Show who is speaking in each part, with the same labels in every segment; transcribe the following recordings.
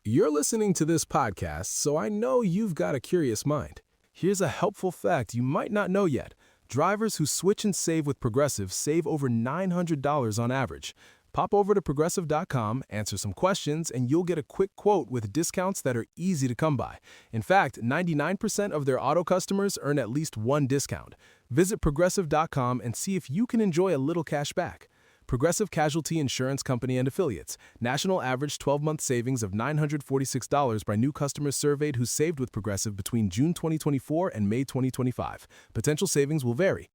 Speaker 1: You're listening to this podcast, so I know you've got a curious mind. Here's a helpful fact you might not know yet. Drivers who switch and save with Progressive save over $900 on average. Pop over to Progressive.com, answer some questions, and you'll get a quick quote with discounts that are easy to come by. In fact, 99% of their auto customers earn at least one discount. Visit Progressive.com and see if you can enjoy a little cash back. Progressive Casualty Insurance Company and Affiliates. National average 12-month savings of $946 by new customers surveyed who saved with Progressive between June 2024 and May 2025. Potential savings will vary.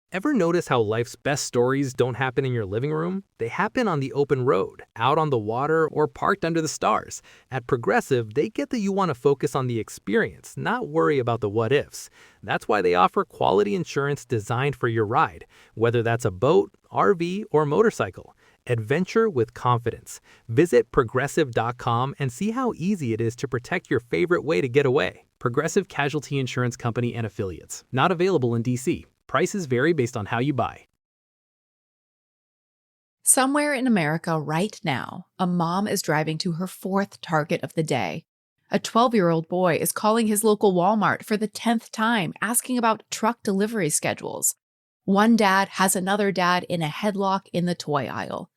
Speaker 2: Ever notice how life's best stories don't happen in your living room? They happen on the open road, out on the water, or parked under the stars. At Progressive, they get that you want to focus on the experience, not worry about the what-ifs. That's why they offer quality insurance designed for your ride, whether that's a boat, RV, or motorcycle. Adventure with confidence. Visit Progressive.com and see how easy it is to protect your favorite way to get away. Progressive Casualty Insurance Company and Affiliates. Not available in D.C. Prices vary based on how you buy.
Speaker 3: Somewhere in America right now, a mom is driving to her fourth Target of the day. A 12-year-old boy is calling his local Walmart for the 10th time, asking about truck delivery schedules. One dad has another dad in a headlock in the toy aisle.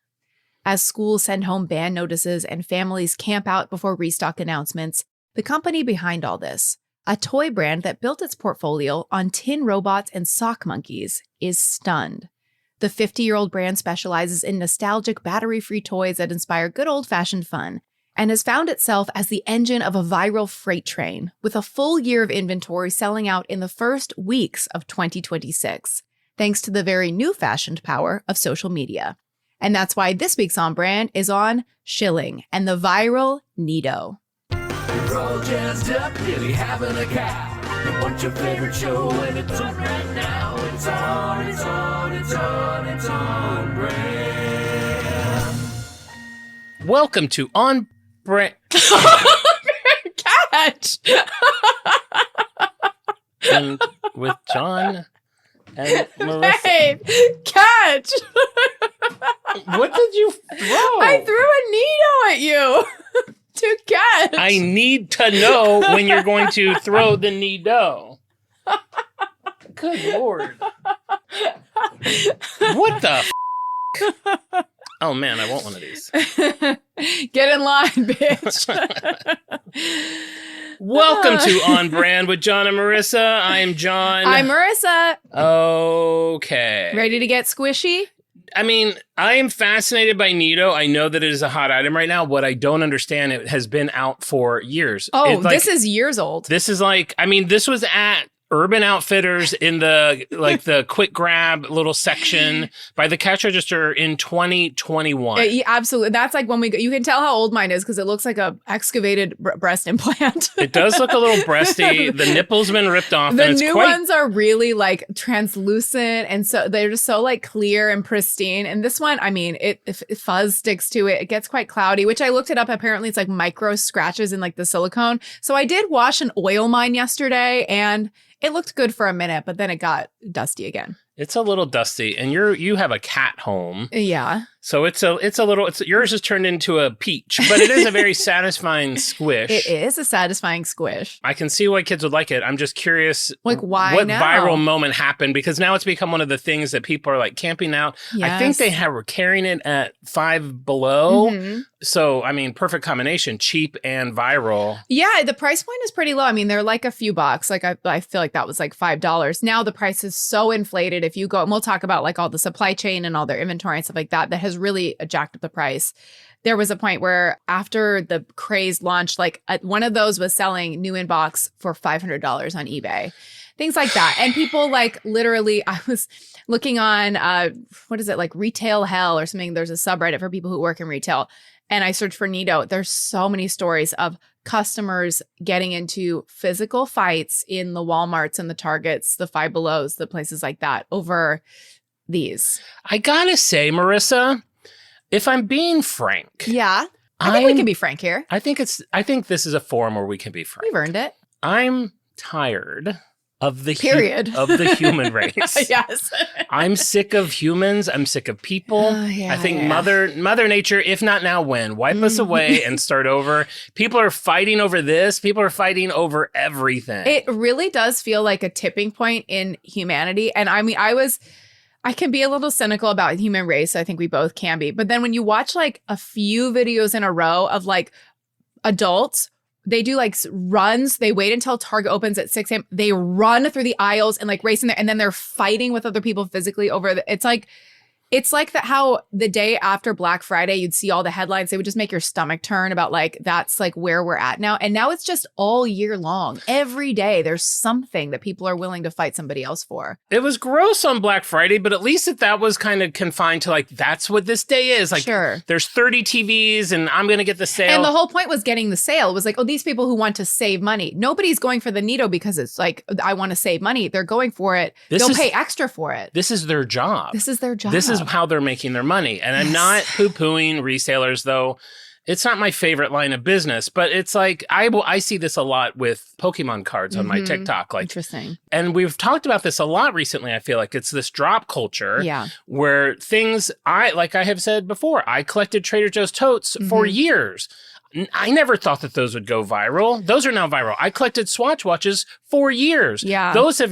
Speaker 3: As schools send home ban notices and families camp out before restock announcements, the company behind all this, a toy brand that built its portfolio on tin robots and sock monkeys, is stunned. The 50-year-old brand specializes in nostalgic battery-free toys that inspire good old-fashioned fun and has found itself as the engine of a viral freight train, with a full year of inventory selling out in the first weeks of 2026, thanks to the very new-fashioned power of social media. And that's why this week's On Brand is on Schylling and the viral NeeDoh.
Speaker 4: We're all jazzed up, really having a cow. You want your favorite show, and it's on right now. It's on brand.
Speaker 5: Welcome to On Brand.
Speaker 3: Catch!
Speaker 5: And with Jon and Marisa.
Speaker 3: Wait, catch!
Speaker 5: What did you throw?
Speaker 3: I threw a NeeDoh at you to catch.
Speaker 5: I need to know when you're going to throw the NeeDoh. Good Lord. What the f***? Oh man, I want one of these.
Speaker 3: Get in line, bitch.
Speaker 5: Welcome to On Brand with Jon and Marisa. I'm Jon.
Speaker 3: I'm Marisa.
Speaker 5: Okay.
Speaker 3: Ready to get squishy?
Speaker 5: I mean, I am fascinated by NeeDoh. I know that it is a hot item right now. What I don't understand, it has been out for years.
Speaker 3: Oh, this is years old.
Speaker 5: This is like, I mean, this was at Urban Outfitters in the quick grab little section by the cash register in 2021.
Speaker 3: Yeah, absolutely. That's like when we go, you can tell how old mine is because it looks like a excavated breast implant.
Speaker 5: It does look a little breasty. The nipple's been ripped off.
Speaker 3: The
Speaker 5: and it's
Speaker 3: new
Speaker 5: quite...
Speaker 3: ones are really like translucent and so they're just so like clear and pristine. And this one, I mean, if fuzz sticks to it, it gets quite cloudy, which I looked it up. Apparently it's like micro scratches in like the silicone. So I did wash and oil mine yesterday and it looked good for a minute, but then it got dusty again.
Speaker 5: It's a little dusty, and you have a cat home.
Speaker 3: Yeah.
Speaker 5: So yours has turned into a peach, but it is a very satisfying squish.
Speaker 3: It is a satisfying squish.
Speaker 5: I can see why kids would like it. I'm just curious,
Speaker 3: like why
Speaker 5: what
Speaker 3: now?
Speaker 5: Viral moment happened, because now it's become one of the things that people are like camping out.
Speaker 3: Yes.
Speaker 5: I think they were carrying it at Five Below.
Speaker 3: Mm-hmm.
Speaker 5: So, I mean, perfect combination, cheap and viral.
Speaker 3: Yeah, the price point is pretty low. I mean, they're like a few bucks. Like I feel like that was like $5. Now the price is so inflated. If you go, and we'll talk about like all the supply chain and all their inventory and stuff like that, that has really jacked up the price. There was a point where after the craze launched, like one of those was selling new in box for $500 on eBay. Things like that. And people like literally, I was looking on, what is it, like Retail Hell or something. There's a subreddit for people who work in retail. And I searched for NeeDoh. There's so many stories of customers getting into physical fights in the Walmarts and the Targets, the Five Belows, the places like that over these.
Speaker 5: I gotta say, Marisa, if I'm being frank.
Speaker 3: Yeah. I think we can be frank here.
Speaker 5: I think this is a forum where we can be frank.
Speaker 3: We've earned it.
Speaker 5: I'm tired of the
Speaker 3: Period.
Speaker 5: of the human race.
Speaker 3: Yes.
Speaker 5: I'm sick of humans. I'm sick of people. I think Mother Nature, if not now, when? Wipe us away and start over. People are fighting over this. People are fighting over everything.
Speaker 3: It really does feel like a tipping point in humanity. And I mean, I can be a little cynical about the human race. I think we both can be. But then when you watch like a few videos in a row of like adults, they do like runs. They wait until Target opens at 6 a.m. They run through the aisles and like racing there. And then they're fighting with other people physically over it's like that how the day after Black Friday, you'd see all the headlines. They would just make your stomach turn about like, that's like where we're at now. And now it's just all year long. Every day there's something that people are willing to fight somebody else for.
Speaker 5: It was gross on Black Friday, but at least that was kind of confined to like, that's what this day is. Like,
Speaker 3: sure.
Speaker 5: There's 30 TVs and I'm going to get the sale.
Speaker 3: And the whole point was getting the sale. It was like, oh, these people who want to save money. Nobody's going for the NeeDoh because it's like, I want to save money. They're going for it. They'll pay extra for it.
Speaker 5: This is their job.
Speaker 3: This is their job.
Speaker 5: This is how they're making their money. And I'm not poo-pooing resellers, though. It's not my favorite line of business, but it's like I see this a lot with Pokemon cards on my TikTok. Like,
Speaker 3: interesting.
Speaker 5: And we've talked about this a lot recently. I feel like it's this drop culture where things like I have said before, I collected Trader Joe's totes for years. I never thought that those would go viral. Those are now viral. I collected Swatch watches for years.
Speaker 3: Yeah.
Speaker 5: Those are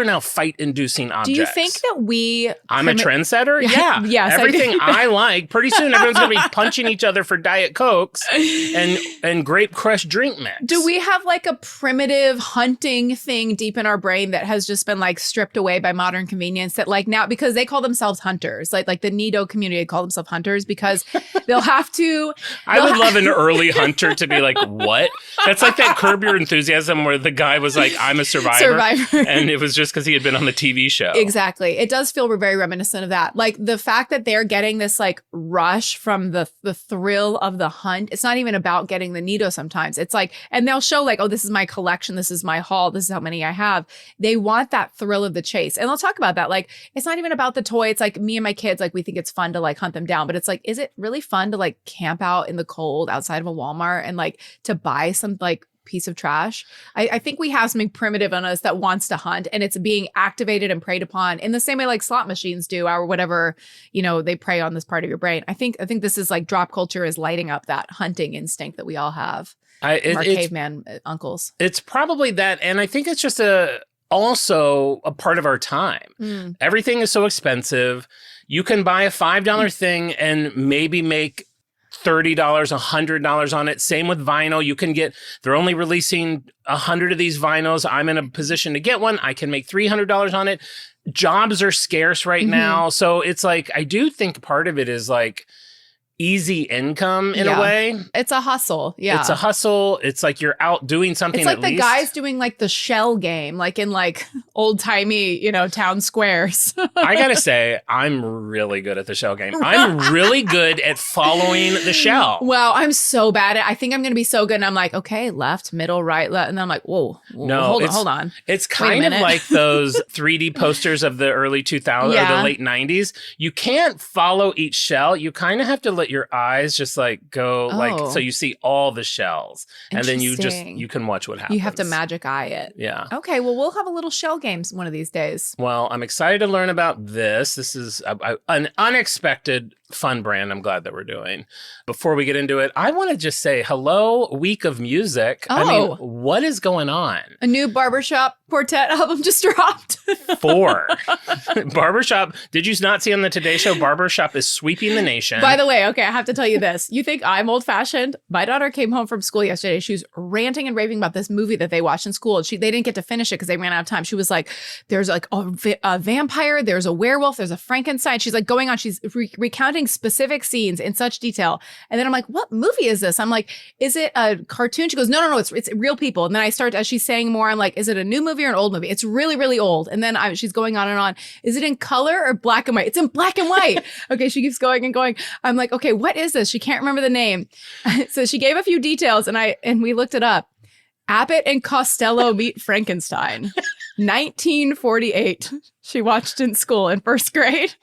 Speaker 5: now fight-inducing objects.
Speaker 3: Do you think that
Speaker 5: I'm a trendsetter? Yeah.
Speaker 3: Yes.
Speaker 5: Everything I like. Pretty soon, everyone's going to be punching each other for Diet Cokes and Grape Crush drink mix.
Speaker 3: Do we have like a primitive hunting thing deep in our brain that has just been like stripped away by modern convenience that like now, because they call themselves hunters, like the NeeDoh community call themselves hunters because they'll have to.
Speaker 5: I would love an early hunter to be like, what? That's like that Curb Your Enthusiasm where the guy was like, I'm a survivor. And it was just because he had been on the TV show.
Speaker 3: Exactly. It does feel very reminiscent of that. Like the fact that they're getting this like rush from the thrill of the hunt. It's not even about getting the NeeDoh sometimes. It's like, and they'll show like, oh, this is my collection. This is my haul. This is how many I have. They want that thrill of the chase. And they'll talk about that. Like, it's not even about the toy. It's like me and my kids, like we think it's fun to like hunt them down. But it's like, is it really fun to like camp out in the cold outside of a Walmart and like to buy some like piece of trash? I think we have something primitive in us that wants to hunt, and it's being activated and preyed upon in the same way like slot machines do, or whatever, they prey on this part of your brain. I think this is like drop culture is lighting up that hunting instinct that we all have. Our caveman uncles. It's
Speaker 5: probably that, and I think it's just also a part of our time. Everything is so expensive. You can buy a $5 thing and maybe make $30, $100 on it. Same with vinyl. They're only releasing 100 of these vinyls. I'm in a position to get one. I can make $300 on it. Jobs are scarce right now. So it's like, I do think part of it is like easy income in a way.
Speaker 3: It's a hustle. Yeah.
Speaker 5: It's a hustle. It's like you're out doing something.
Speaker 3: It's like the guys doing like the shell game, like in like old timey, town squares.
Speaker 5: I gotta say, I'm really good at the shell game. I'm really good at following the shell.
Speaker 3: Wow, I'm so bad at it. I think I'm gonna be so good. And I'm like, okay, left, middle, right, left. And then I'm like, whoa, hold on.
Speaker 5: It's kind of like those 3D posters of the early 2000s or the late 90s. You can't follow each shell. You kind of have to let your eyes just like go so you see all the shells, and then you can watch what happens.
Speaker 3: You have to magic eye it.
Speaker 5: Yeah.
Speaker 3: Okay, well, we'll have a little shell game one of these days.
Speaker 5: Well, I'm excited to learn about this. This is an unexpected fun brand I'm glad that we're doing. Before we get into it, I want to just say hello, week of music. I mean, what is going on?
Speaker 3: A new Barbershop Quartet album just dropped.
Speaker 5: 4. Barbershop, did you not see on the Today Show? Barbershop is sweeping the nation.
Speaker 3: By the way, okay, I have to tell you this. You think I'm old-fashioned? My daughter came home from school yesterday. She was ranting and raving about this movie that they watched in school. And they didn't get to finish it because they ran out of time. She was like, there's like a vampire, there's a werewolf, there's a Frankenstein. She's like going on. She's recounting specific scenes in such detail. And then I'm like, what movie is this? I'm like, is it a cartoon? She goes, no, it's real people. And then I start, as she's saying more, I'm like, is it a new movie or an old movie? It's really, really old. And then she's going on and on. Is it in color or black and white? It's in black and white. Okay, she keeps going and going. I'm like, okay, what is this? She can't remember the name. So she gave a few details and we looked it up. Abbott and Costello Meet Frankenstein. 1948. She watched in school in first grade.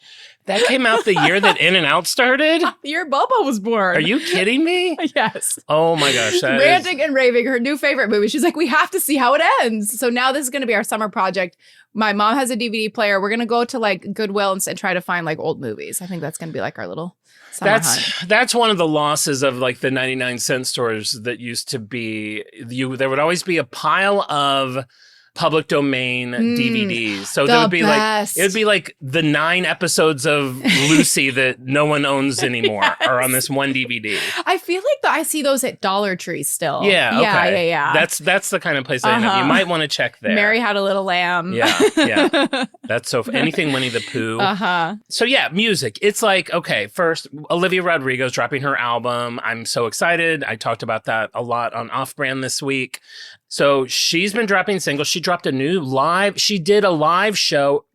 Speaker 5: That came out the year that In-N-Out started?
Speaker 3: The year Bubba was born.
Speaker 5: Are you kidding me?
Speaker 3: Yes.
Speaker 5: Oh my gosh.
Speaker 3: Ranting and raving, her new favorite movie. She's like, we have to see how it ends. So now this is going to be our summer project. My mom has a DVD player. We're going to go to like Goodwill and try to find like old movies. I think that's going to be like our little summer hunt.
Speaker 5: That's one of the losses of like the 99-cent stores that used to be. There would always be a pile of public domain DVDs. So there would be
Speaker 3: best.
Speaker 5: it would be like the 9 episodes of Lucy that no one owns anymore are on this one DVD.
Speaker 3: I feel like I see those at Dollar Tree still.
Speaker 5: Yeah, okay.
Speaker 3: Yeah.
Speaker 5: That's the kind of place I end up. You might want to check there.
Speaker 3: Mary Had a Little Lamb.
Speaker 5: Yeah. That's so anything Winnie the Pooh. So yeah, music. It's like, okay, first, Olivia Rodrigo's dropping her album. I'm so excited. I talked about that a lot on Off Brand this week. So she's been dropping singles. She dropped she did a live show,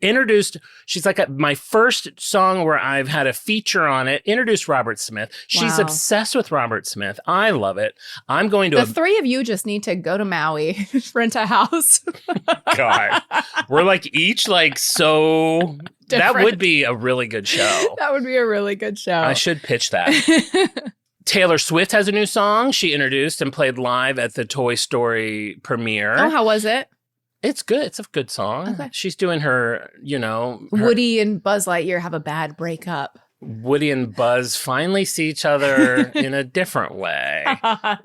Speaker 5: she's like my first song where I've had a feature on it, introduced Robert Smith. She's obsessed with Robert Smith. I love it. I'm going to...
Speaker 3: The three of you just need to go to Maui, rent a house.
Speaker 5: God. We're like each like so...
Speaker 3: Different.
Speaker 5: That would be a really good show.
Speaker 3: That would be a really good show.
Speaker 5: I should pitch that. Taylor Swift has a new song she introduced and played live at the Toy Story premiere.
Speaker 3: Oh, how was it?
Speaker 5: It's good. It's a good song.
Speaker 3: Okay.
Speaker 5: She's doing her,
Speaker 3: Woody and Buzz Lightyear have a bad breakup.
Speaker 5: Woody and Buzz finally see each other in a different way.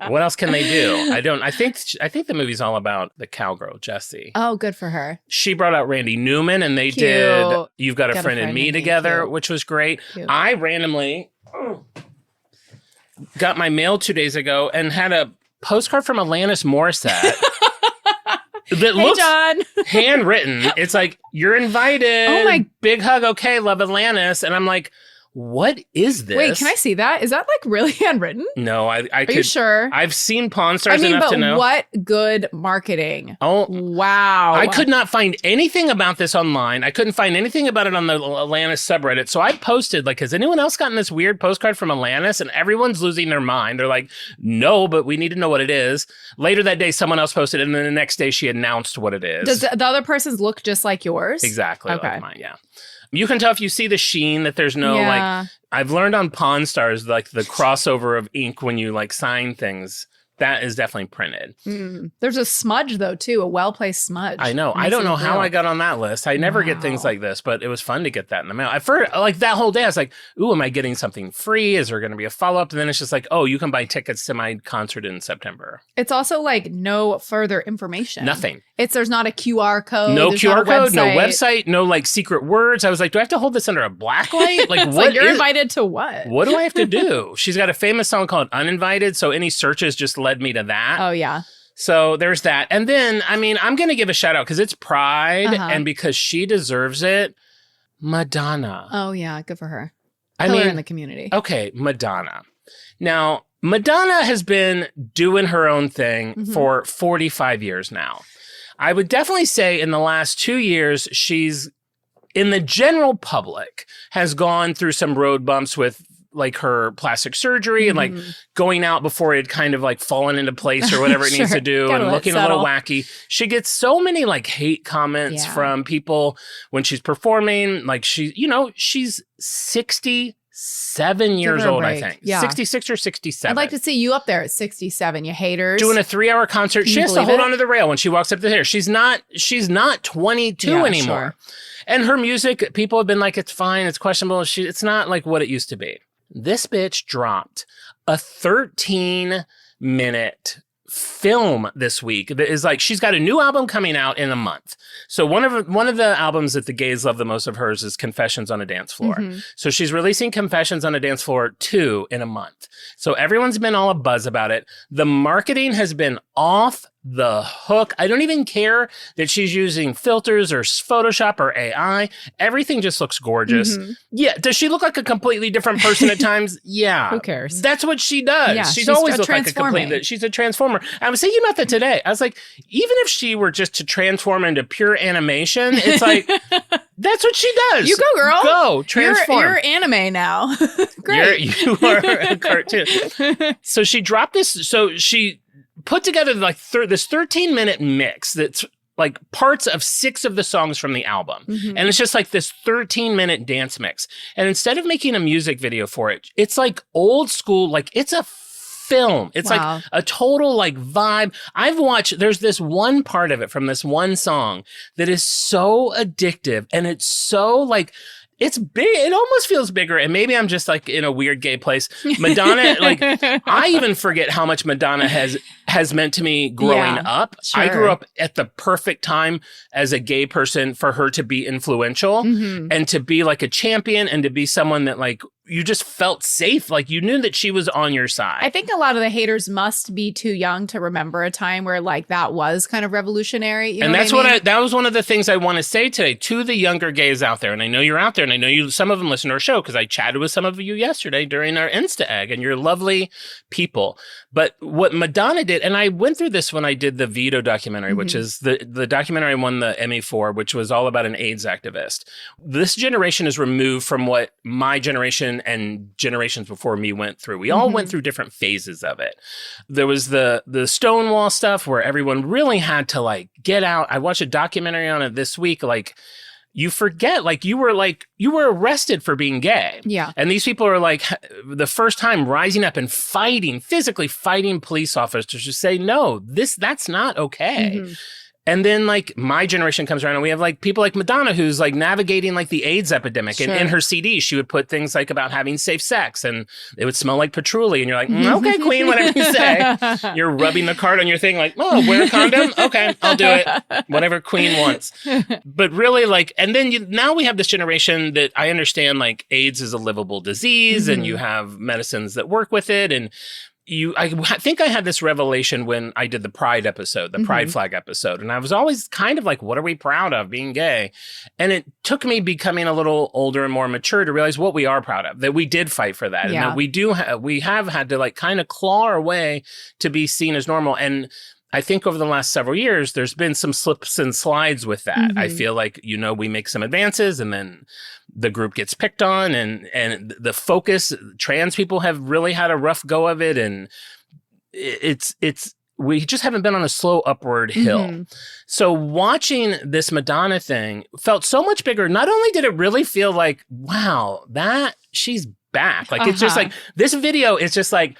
Speaker 5: What else can they do? I think the movie's all about the cowgirl, Jessie.
Speaker 3: Oh, good for her.
Speaker 5: She brought out Randy Newman and they did You've Got a Friend in Me together, which was great. Cute. I randomly... got my mail 2 days ago and had a postcard from Alanis Morissette that looks handwritten. It's like, you're invited.
Speaker 3: Oh my.
Speaker 5: Big hug. Okay, love Alanis. And I'm like, what is this?
Speaker 3: Wait, can I see that? Is that like really handwritten?
Speaker 5: No, I
Speaker 3: Are you sure?
Speaker 5: I've seen Pawn Stars enough to know.
Speaker 3: What good marketing.
Speaker 5: Oh,
Speaker 3: wow.
Speaker 5: I could not find anything about this online. I couldn't find anything about it on the Alanis subreddit. So I posted, like, has anyone else gotten this weird postcard from Alanis? And everyone's losing their mind. They're like, no, but we need to know what it is. Later that day, someone else posted, and then the next day she announced what it is.
Speaker 3: Does the other person's look just like yours?
Speaker 5: Exactly
Speaker 3: Okay.
Speaker 5: like mine, yeah. You can tell if you see the sheen that there's no, like, I've learned on Pawn Stars, like the crossover of ink when you like sign things, that is definitely printed.
Speaker 3: There's a smudge though too, a well-placed smudge.
Speaker 5: I know. I don't know how I got on that list. I never get things like this, but it was fun to get that in the mail. At first, like that whole day, I was like, ooh, am I getting something free? Is there going to be a follow-up? And then it's just like, oh, you can buy tickets to my concert in September.
Speaker 3: It's also like no further information.
Speaker 5: Nothing.
Speaker 3: There's not a QR code.
Speaker 5: No
Speaker 3: There's
Speaker 5: QR code, no
Speaker 3: website.
Speaker 5: website, no like secret words. I was like, do I have to hold this under a black light? Like,
Speaker 3: what? You're invited to what?
Speaker 5: What do I have to do? She's got a famous song called Uninvited. So any searches just led me to that.
Speaker 3: Oh, yeah.
Speaker 5: So there's that. And then, I mean, I'm going to give a shout out because it's Pride and because she deserves it. Madonna.
Speaker 3: Oh, yeah. Good for her.
Speaker 5: I mean,
Speaker 3: in the community.
Speaker 5: Okay, Madonna. Now, Madonna has been doing her own thing for 45 years now. I would definitely say in the last 2 years, she's, in the general public, has gone through some road bumps with like her plastic surgery and like going out before it had kind of like fallen into place or whatever it needs to do and looking a little wacky. She gets so many like hate comments from people when she's performing. Like she's 67 years old, I think. Yeah. 66 or 67.
Speaker 3: I'd like to see you up there at 67, you haters.
Speaker 5: Doing a 3-hour concert. She has to hold onto the rail when she walks up the stairs. She's not 22 anymore. Sure. And her music, people have been like, it's fine, it's questionable. It's not like what it used to be. This bitch dropped a 13-minute film this week that is like, she's got a new album coming out in a month. So one of the albums that the gays love the most of hers is Confessions on a Dance Floor. So she's releasing Confessions on a Dance Floor 2 in a month. So everyone's been all abuzz about it. The marketing has been off the hook. I don't even care that she's using filters or Photoshop or AI. Everything just looks gorgeous. Yeah. Does she look like a completely different person at times? Yeah.
Speaker 3: Who cares?
Speaker 5: That's what she does. Yeah, she's always looked like she's a transformer. I was thinking about that today. I was like, even if she were just to transform into pure animation, it's like, that's what she does.
Speaker 3: You go, girl.
Speaker 5: Go, transform.
Speaker 3: You're anime now. Great.
Speaker 5: You are a cartoon. So she dropped this. So she put together like this 13-minute mix that's like parts of 6 of the songs from the album. And it's just like this 13-minute dance mix. And instead of making a music video for it, it's like old school, like it's a film. It's like a total like vibe. I've watched, there's this one part of it from this one song that is so addictive, and it's so like, it's big. It almost feels bigger. And maybe I'm just like in a weird gay place. Madonna, like I even forget how much Madonna has meant to me growing up.
Speaker 3: Sure.
Speaker 5: I grew up at the perfect time as a gay person for her to be influential and to be like a champion and to be someone that like you just felt safe. Like you knew that she was on your side.
Speaker 3: I think a lot of the haters must be too young to remember a time where like that was kind of revolutionary. You know
Speaker 5: that's
Speaker 3: what I mean?
Speaker 5: that was one of the things I want to say today to the younger gays out there. And I know you're out there, and I know you, some of them listen to our show because I chatted with some of you yesterday during our Insta Egg, and you're lovely people. But what Madonna did, and I went through this when I did the Veto documentary, which is the documentary I won the Emmy for, which was all about an AIDS activist. This generation is removed from what my generation and generations before me went through. We all went through different phases of it. There was the Stonewall stuff where everyone really had to like get out. I watched a documentary on it this week. Like you forget, like you were arrested for being gay.
Speaker 3: Yeah.
Speaker 5: And these people are like the first time rising up and fighting, physically fighting police officers to say, no, that's not okay. And then like my generation comes around and we have like people like Madonna who's like navigating like the AIDS epidemic.
Speaker 3: Sure.
Speaker 5: And in her CD, she would put things like about having safe sex and it would smell like patchouli. And you're like, okay, queen, whatever you say. You're rubbing the card on your thing like, oh, wear a condom? Okay, I'll do it. Whatever queen wants. But really like, and then now we have this generation that I understand like AIDS is a livable disease and you have medicines that work with it. And I think I had this revelation when I did the Pride episode, the Pride flag episode. And I was always kind of like, what are we proud of being gay? And it took me becoming a little older and more mature to realize what we are proud of, that we did fight for that.
Speaker 3: Yeah.
Speaker 5: And that we have had to like kind of claw our way to be seen as normal. And I think over the last several years, there's been some slips and slides with that. I feel like, we make some advances and then the group gets picked on and the focus, trans people have really had a rough go of it. And we just haven't been on a slow upward hill. So watching this Madonna thing felt so much bigger. Not only did it really feel like, wow, she's back. Like, it's just like, this video is just like,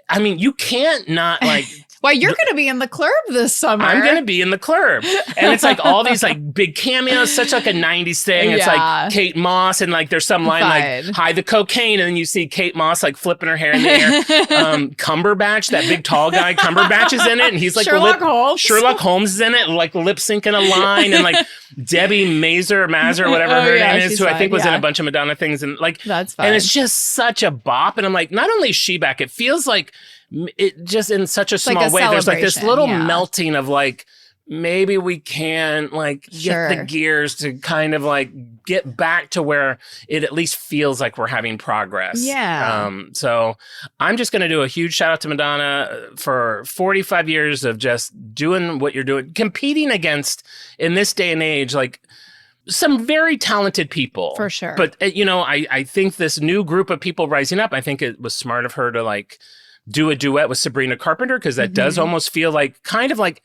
Speaker 5: I mean, you can't not like...
Speaker 3: Well, you're going to be in the club this summer.
Speaker 5: I'm going to be in the club. And it's like all these like big cameos, such like a 90s thing. It's like Kate Moss and like there's some line like, hide the cocaine. And then you see Kate Moss like flipping her hair in the air. Cumberbatch, that big tall guy, Cumberbatch is in it. And he's like
Speaker 3: Sherlock Holmes
Speaker 5: is in it, like lip syncing a line. And like Debbie Mazur, whatever her name is, who I think was in a bunch of Madonna things. And like,
Speaker 3: that's fine.
Speaker 5: And it's just such a bop. And I'm like, not only is she back, it feels like it just in such a small way. There's like this little melting of like, maybe we can like get the gears to kind of like get back to where it at least feels like we're having progress.
Speaker 3: Yeah.
Speaker 5: So I'm just going to do a huge shout out to Madonna for 45 years of just doing what you're doing, competing against in this day and age, like some very talented people.
Speaker 3: For sure.
Speaker 5: But I think this new group of people rising up, I think it was smart of her to like do a duet with Sabrina Carpenter, because that does almost feel like kind of like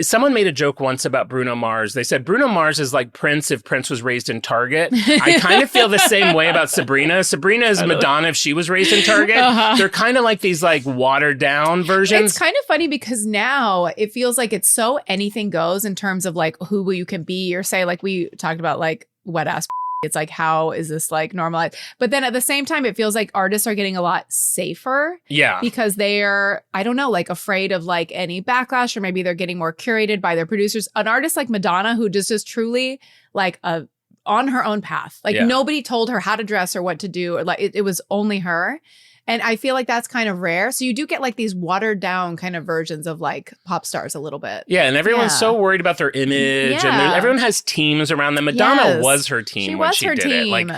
Speaker 5: someone made a joke once about Bruno Mars. They said Bruno Mars is like Prince if Prince was raised in Target. I kind of feel the same way about Sabrina. Sabrina is Madonna if she was raised in Target. They're kind of like these like watered down versions.
Speaker 3: It's kind of funny because now it feels like it's so anything goes in terms of like who you can be, or say like we talked about like wet ass. It's like, how is this like normalized? But then at the same time, it feels like artists are getting a lot safer. Yeah. Because they are, I don't know, like afraid of like any backlash, or maybe they're getting more curated by their producers. An artist like Madonna, who just is truly like on her own path. Like nobody told her how to dress or what to do. Or like it was only her. And I feel like that's kind of rare. So you do get like these watered down kind of versions of like pop stars a little bit.
Speaker 5: Yeah. And everyone's so worried about their image. And everyone has teams around them. Madonna was her team when she did it. Like,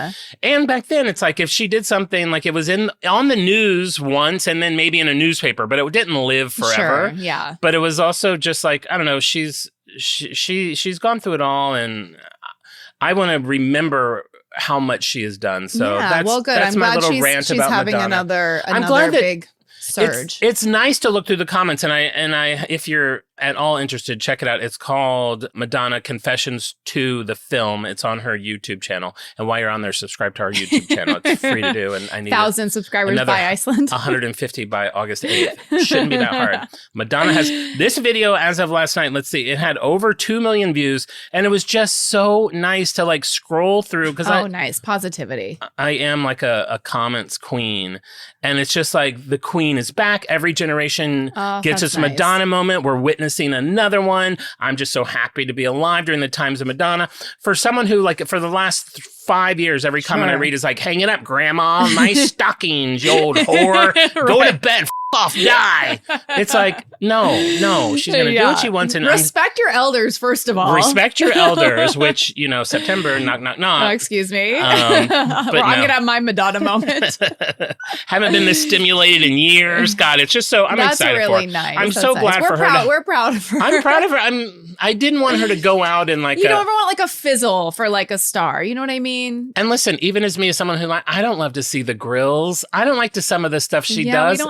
Speaker 5: and back then it's like if she did something like it was on the news once and then maybe in a newspaper, but it didn't live forever.
Speaker 3: Sure, yeah.
Speaker 5: But it was also just like, I don't know, she's gone through it all. And I want to remember how much she has done. So that's
Speaker 3: I'm
Speaker 5: my
Speaker 3: glad
Speaker 5: little rant
Speaker 3: she's
Speaker 5: about
Speaker 3: having
Speaker 5: Madonna.
Speaker 3: another big surge.
Speaker 5: It's nice to look through the comments, and I if you're at all interested, check it out. It's called Madonna Confessions 2, the film. It's on her YouTube channel. And while you're on there, subscribe to our YouTube channel. It's free to do. And I need
Speaker 3: 1,000 subscribers by Iceland.
Speaker 5: 150 by August 8th. Shouldn't be that hard. Madonna has this video as of last night. Let's see. It had over 2 million views. And it was just so nice to like scroll through.
Speaker 3: Nice. Positivity.
Speaker 5: I am like a comments queen. And it's just like the queen is back. Every generation gets its Madonna moment. We're witnessing another one. I'm just so happy to be alive during the times of Madonna. For someone who, like, for the last 5 years, every comment I read is like, hang it up, grandma. My stockings, you old whore. Go to bed. Off, die. It's like, no, she's going to do what she wants. And
Speaker 3: respect your elders, first of all.
Speaker 5: Respect your elders, which, September, knock.
Speaker 3: Oh, excuse me.
Speaker 5: But
Speaker 3: I'm going to have my Madonna moment.
Speaker 5: Haven't been this stimulated in years. God, it's just so, I'm excited for her.
Speaker 3: That's really nice.
Speaker 5: I'm so glad for her.
Speaker 3: We're proud of her.
Speaker 5: I'm proud of her. I didn't want her to go out and like...
Speaker 3: You don't ever want like a fizzle for like a star. You know what I mean?
Speaker 5: And listen, even as me, as someone who I don't love to see the grills. I don't like to some of the stuff she does.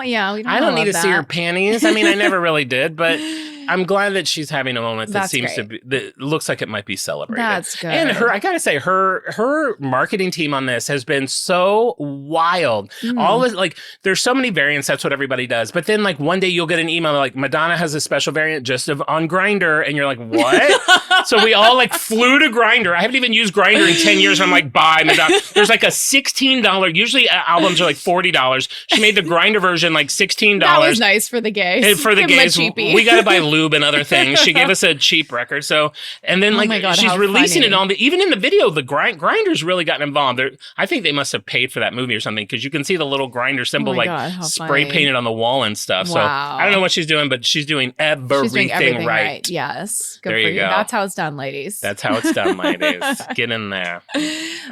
Speaker 5: I don't need to see her panties. I mean, I never really did, but I'm glad that she's having a moment that that looks like it might be celebrated.
Speaker 3: That's good.
Speaker 5: And I gotta say, her marketing team on this has been so wild. All this, like, there's so many variants. That's what everybody does. But then, like, one day you'll get an email like Madonna has a special variant just on Grindr, and you're like, what? So we all like flew to Grindr. I haven't even used Grindr in 10 years. And I'm like, bye, Madonna. There's like a $16. Usually albums are like $40. She made the Grindr version like $16.
Speaker 3: That was nice for the gays.
Speaker 5: And for the gays, we got to buy lube and other things. She gave us a cheap record. So, and then she's releasing it on even in the video, the Grindr's really gotten involved. I think they must have paid for that movie or something, because you can see the little Grindr symbol spray painted on the wall and stuff. Wow. So I don't know what she's doing, but she's doing everything right.
Speaker 3: Yes. Good
Speaker 5: there
Speaker 3: for
Speaker 5: you go.
Speaker 3: That's how it's done, ladies.
Speaker 5: That's how it's done, ladies. Get in there. All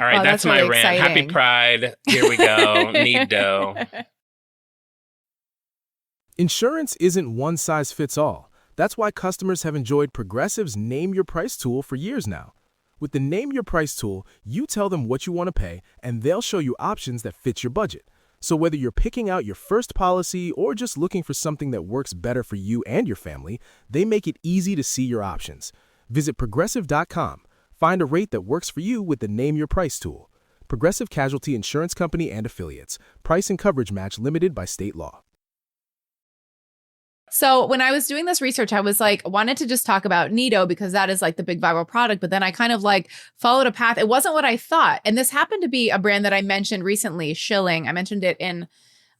Speaker 5: right, that's my
Speaker 3: really
Speaker 5: rant.
Speaker 3: exciting.
Speaker 5: Happy Pride. Here we go. NeeDoh.
Speaker 1: Insurance isn't one size fits all. That's why customers have enjoyed Progressive's Name Your Price tool for years now. With the Name Your Price tool, you tell them what you want to pay, and they'll show you options that fit your budget. So whether you're picking out your first policy or just looking for something that works better for you and your family, they make it easy to see your options. Visit Progressive.com. Find a rate that works for you with the Name Your Price tool. Progressive Casualty Insurance Company and Affiliates. Price and coverage match limited by state law.
Speaker 3: So when I was doing this research, I was like, wanted to just talk about NeeDoh because that is like the big viral product. But then I kind of like followed a path. It wasn't what I thought. And this happened to be a brand that I mentioned recently, Schylling. I mentioned it in...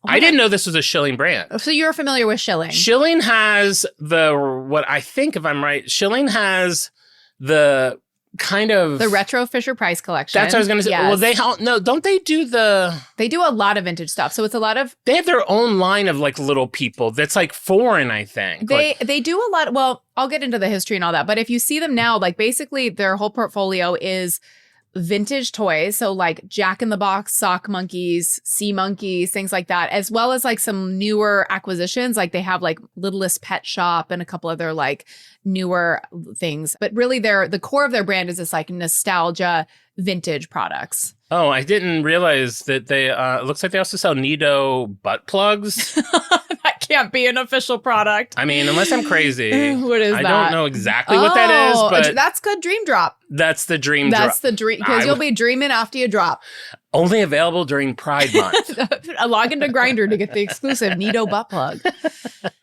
Speaker 5: I didn't know this was a Schylling brand.
Speaker 3: So you're familiar with Schylling.
Speaker 5: Schylling has what I think, if I'm right, Schylling has the kind of...
Speaker 3: the retro Fisher-Price collection.
Speaker 5: That's what I was going to say.
Speaker 3: Yes.
Speaker 5: Well, don't they do the...
Speaker 3: They do a lot of vintage stuff. So it's a lot of...
Speaker 5: They have their own line of like little people that's like foreign, I think.
Speaker 3: They do a lot... Well, I'll get into the history and all that. But if you see them now, like basically their whole portfolio is vintage toys. So like Jack in the Box, sock monkeys, sea monkeys, things like that, as well as like some newer acquisitions. Like they have like Littlest Pet Shop and a couple other like newer things. But really the core of their brand is this like nostalgia vintage products.
Speaker 5: Oh, I didn't realize that they, it looks like they also sell NeeDoh butt plugs.
Speaker 3: That can't be an official product.
Speaker 5: I mean, unless I'm crazy.
Speaker 3: What is that?
Speaker 5: I don't know exactly what that is, but...
Speaker 3: That's good Dream Drop.
Speaker 5: That's the Dream Drop.
Speaker 3: That's the dream, because you'll be dreaming after you drop.
Speaker 5: Only available during Pride Month.
Speaker 3: Log into Grindr to get the exclusive NeeDoh butt plug.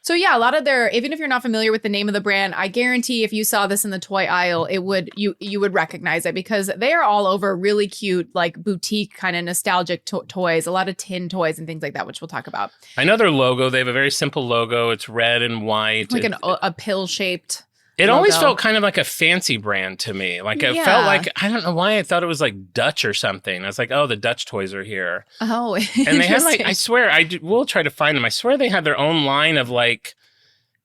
Speaker 3: So yeah, a lot of their, even if you're not familiar with the name of the brand, I guarantee if you saw this in the toy aisle, you would recognize it, because they are all over really cute, like boutique kind of nostalgic toys, a lot of tin toys and things like that, which we'll talk about.
Speaker 5: I know their logo. They have a very simple logo. It's red and white.
Speaker 3: Like a pill-shaped
Speaker 5: It
Speaker 3: logo.
Speaker 5: always felt kind of like a fancy brand to me. Like it felt like, I don't know why I thought it was like Dutch or something. I was like, oh, the Dutch toys are here.
Speaker 3: Oh,
Speaker 5: and they had like, I swear, we'll try to find them. I swear they had their own line of like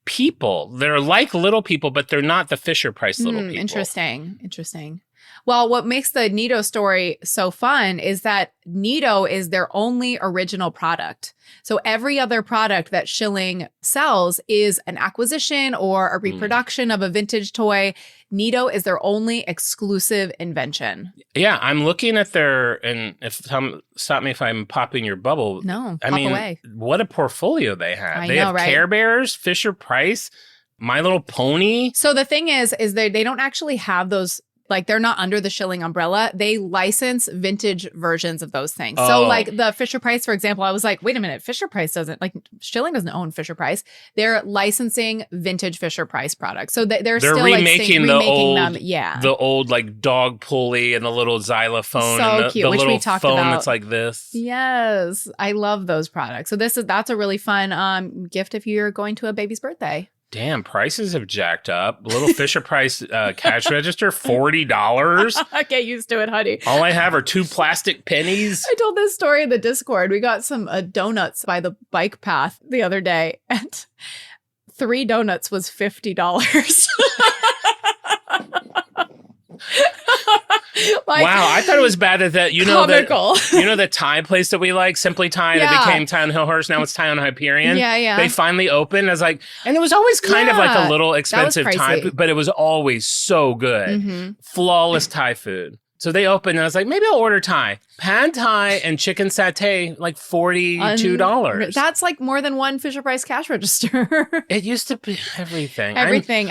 Speaker 5: people. They're like little people, but they're not the Fisher-Price little people.
Speaker 3: Interesting. Well, what makes the NeeDoh story so fun is that NeeDoh is their only original product. So every other product that Schylling sells is an acquisition or a reproduction of a vintage toy. NeeDoh is their only exclusive invention.
Speaker 5: Yeah, I'm looking at and stop me if I'm popping your bubble.
Speaker 3: No,
Speaker 5: I mean,
Speaker 3: away.
Speaker 5: What a portfolio they have.
Speaker 3: I
Speaker 5: They
Speaker 3: know,
Speaker 5: have
Speaker 3: right?
Speaker 5: Care Bears, Fisher-Price, My Little Pony.
Speaker 3: So the thing is they don't actually have those. Like, they're not under the Schylling umbrella. They license vintage versions of those things. So, like, the Fisher-Price, for example, I was like, wait a minute, Fisher-Price doesn't, like, Schylling doesn't own Fisher-Price. They're licensing vintage Fisher-Price products. So they're still,
Speaker 5: remaking
Speaker 3: them. Yeah.
Speaker 5: The old, like, dog pulley and the little xylophone.
Speaker 3: So
Speaker 5: and
Speaker 3: cute,
Speaker 5: the
Speaker 3: which
Speaker 5: little
Speaker 3: we talked
Speaker 5: phone
Speaker 3: about.
Speaker 5: that's like this.
Speaker 3: Yes. I love those products. So that's a really fun gift if you're going to a baby's birthday.
Speaker 5: Damn, prices have jacked up. Little Fisher-Price cash register, $40.
Speaker 3: Get used to it, honey.
Speaker 5: All I have are 2 plastic pennies.
Speaker 3: I told this story in the Discord. We got some donuts by the bike path the other day, and 3 donuts was $50.
Speaker 5: Like, wow, I thought it was bad that you know the Thai place that we like, Simply Thai, that became Thai on Hillhurst, now it's Thai on Hyperion.
Speaker 3: Yeah.
Speaker 5: They finally opened. I was like, and it was always kind of like a little expensive Thai food, but it was always so good.
Speaker 3: Mm-hmm.
Speaker 5: Flawless Thai food. So they opened and I was like, maybe I'll order Thai. Pad Thai and chicken satay, like $42.
Speaker 3: That's like more than one Fisher-Price cash register.
Speaker 5: It used to be everything.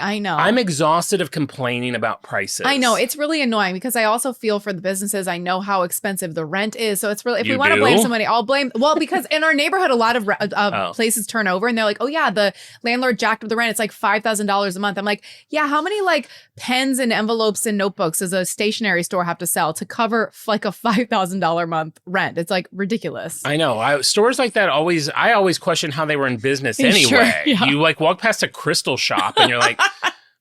Speaker 3: I know.
Speaker 5: I'm exhausted of complaining about prices.
Speaker 3: I know. It's really annoying because I also feel for the businesses. I know how expensive the rent is. So it's really, if we want to blame somebody, I'll blame, well, because in our neighborhood, a lot of places turn over and they're like, oh yeah, the landlord jacked up the rent. It's like $5,000 a month. I'm like, yeah, how many like pens and envelopes and notebooks does a stationery store have to sell to cover like a $5,000 a month rent? It's like ridiculous.
Speaker 5: I know. Stores like that I always question how they were in business anyway. Sure, yeah. You like walk past a crystal shop and you're like,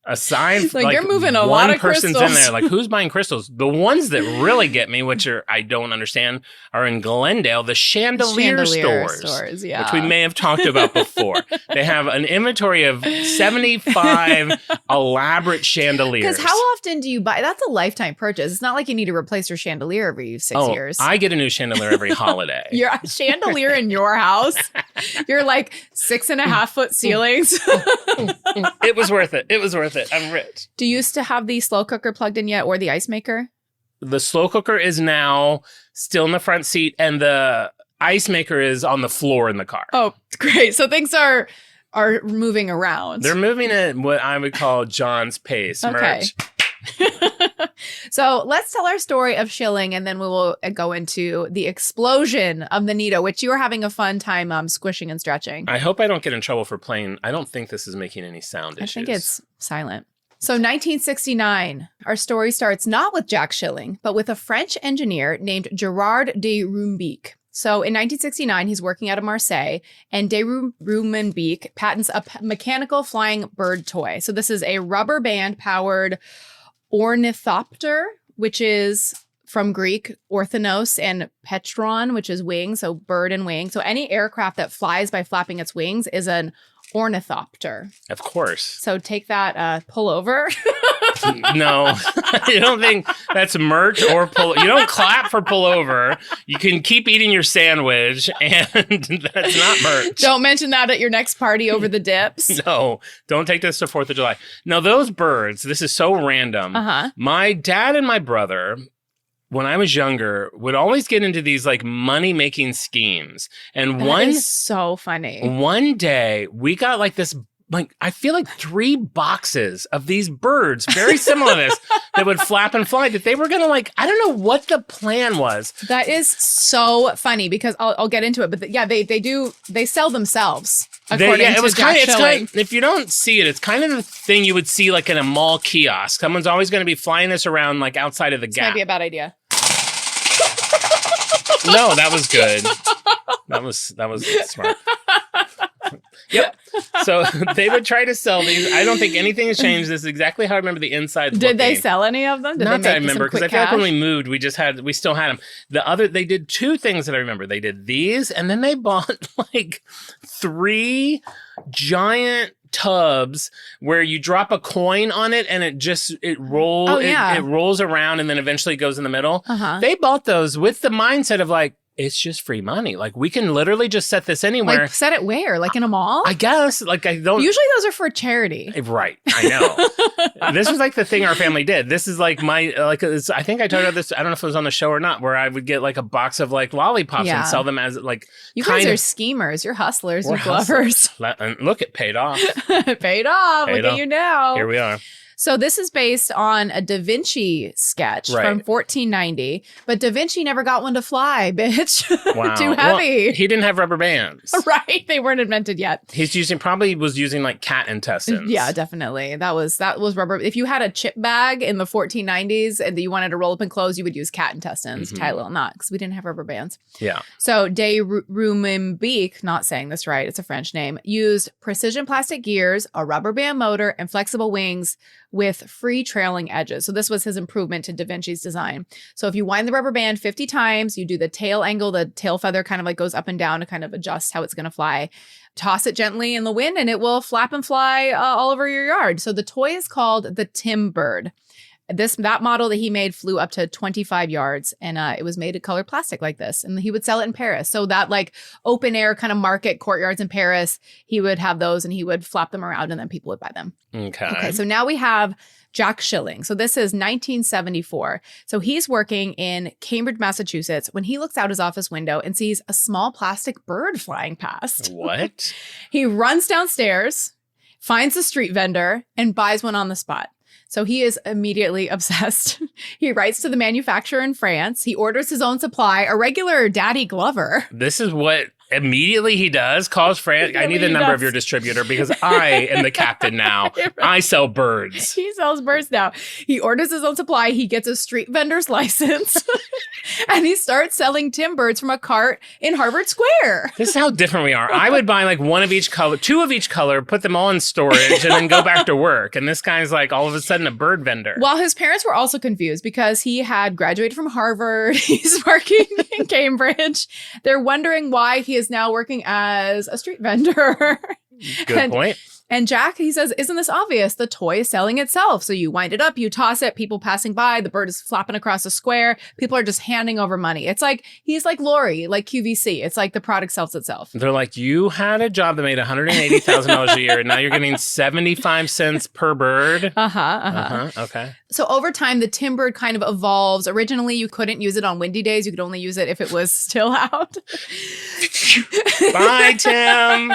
Speaker 5: aside
Speaker 3: like you're moving a lot of
Speaker 5: person's
Speaker 3: crystals
Speaker 5: in there, like who's buying crystals? The ones that really get me, which I don't understand, are in Glendale, the chandelier stores, which we may have talked about before. They have an inventory of 75 elaborate chandeliers.
Speaker 3: Because how often do you buy? That's a lifetime purchase. It's not like you need to replace your chandelier every 6 years.
Speaker 5: I get a new chandelier every holiday.
Speaker 3: Your chandelier in your house? You're like 6.5 foot ceilings.
Speaker 5: It was worth it. It was worth it. I'm rich.
Speaker 3: Do you used to have the slow cooker plugged in yet, or the ice maker?
Speaker 5: The slow cooker is now still in the front seat, and the ice maker is on the floor in the car.
Speaker 3: Oh, great. So things are moving around.
Speaker 5: They're moving at what I would call John's pace.
Speaker 3: Okay.
Speaker 5: Merch.
Speaker 3: So let's tell our story of Schylling, and then we will go into the explosion of the NeeDoh, which you are having a fun time squishing and stretching.
Speaker 5: I hope I don't get in trouble for playing. I don't think this is making any sound issues.
Speaker 3: I think it's silent. So 1969, our story starts not with Jack Schylling, but with a French engineer named Gerard de Rumbic. So in 1969, he's working out of Marseille, and de Rumbic patents a mechanical flying bird toy. So this is a rubber band powered ornithopter, which is from Greek orthonos and petron, which is wing, so bird and wing. So any aircraft that flies by flapping its wings is an ornithopter.
Speaker 5: Of course.
Speaker 3: So take that pull over.
Speaker 5: No, I don't think that's merch or pull. You don't clap for pull over. You can keep eating your sandwich, and that's not merch.
Speaker 3: Don't mention that at your next party over the dips.
Speaker 5: No, don't take this to 4th of July. No, those birds, this is so random. My dad and my brother, when I was younger, would always get into these like money-making schemes. And
Speaker 3: that is so funny.
Speaker 5: One day, we got like this, like I feel like 3 boxes of these birds, very similar to this, that would flap and fly, that they were going to like, I don't know what the plan was.
Speaker 3: That is so funny because I'll get into it. But they sell themselves. According to Jack Schylling.
Speaker 5: If you don't see it, it's kind of the thing you would see like in a mall kiosk. Someone's always going to be flying this around like outside of the Gap.
Speaker 3: Might be a bad idea.
Speaker 5: No, that was good. That was smart. Yep. So they would try to sell these. I don't think anything has changed. This is exactly how I remember the inside.
Speaker 3: Did they sell any of them?
Speaker 5: Not that I remember, because I feel like when we moved, we still had them. They did 2 things that I remember. They did these, and then they bought like 3 giant tubs where you drop a coin on it and it rolls around and then eventually goes in the middle. They bought those with the mindset of like, it's just free money. Like, we can literally just set this anywhere.
Speaker 3: Like, set it where? Like in a mall?
Speaker 5: I guess. Like, I don't.
Speaker 3: Usually those are for charity.
Speaker 5: Right. I know. This was like the thing our family did. This is like I think I told you about this. I don't know if it was on the show or not, where I would get like a box of like lollipops and sell them as like.
Speaker 3: You guys are schemers. You're hustlers. You're Glovers.
Speaker 5: And look, it paid off.
Speaker 3: Paid off. Look at you now.
Speaker 5: Here we are.
Speaker 3: So this is based on a Da Vinci sketch from 1490, but Da Vinci never got one to fly, bitch.
Speaker 5: Wow.
Speaker 3: Too heavy.
Speaker 5: Well, he didn't have rubber bands.
Speaker 3: Right. They weren't invented yet.
Speaker 5: Probably was using like cat intestines.
Speaker 3: Yeah, definitely. That was rubber. If you had a chip bag in the 1490s and you wanted to roll up in clothes, you would use cat intestines, tie a little knot, because we didn't have rubber bands.
Speaker 5: Yeah.
Speaker 3: So de Rumimbeek, not saying this right, it's a French name, used precision plastic gears, a rubber band motor, and flexible wings with free trailing edges. So this was his improvement to Da Vinci's design. So if you wind the rubber band 50 times, you do the tail angle, the tail feather kind of like goes up and down to kind of adjust how it's going to fly. Toss it gently in the wind and it will flap and fly all over your yard. So the toy is called the Tim Bird. That model that he made flew up to 25 yards, and it was made of colored plastic like this, and he would sell it in Paris. So that like open air kind of market courtyards in Paris, he would have those and he would flap them around and then people would buy them. Okay. So now we have Jack Schylling. So this is 1974. So he's working in Cambridge, Massachusetts, when he looks out his office window and sees a small plastic bird flying past.
Speaker 5: What?
Speaker 3: He runs downstairs, finds a street vendor, and buys one on the spot. So he is immediately obsessed. He writes to the manufacturer in France. He orders his own supply, a regular Daddy Glover.
Speaker 5: This is what immediately he does. Calls France. I need the number of your distributor because I am the captain now. Right. I sell birds.
Speaker 3: He sells birds now. He orders his own supply. He gets a street vendor's license. And he starts selling Tim birds from a cart in Harvard Square.
Speaker 5: This is how different we are. I would buy like one of each color, two of each color, put them all in storage, and then go back to work. And this guy's like all of a sudden a bird vendor.
Speaker 3: Well, his parents were also confused because he had graduated from Harvard. He's working in Cambridge. They're wondering why he is now working as a street vendor.
Speaker 5: Good point.
Speaker 3: And Jack, he says, isn't this obvious? The toy is selling itself. So you wind it up, you toss it, people passing by, the bird is flapping across the square. People are just handing over money. It's like, he's like Lori, like QVC. It's like the product sells itself.
Speaker 5: They're like, you had a job that made $180,000 a year, and now you're getting 75 cents per bird. Okay. So over time, the Tim Bird kind of evolves. Originally, you couldn't use it on windy days. You could only use it if it was still out. Bye, Tim.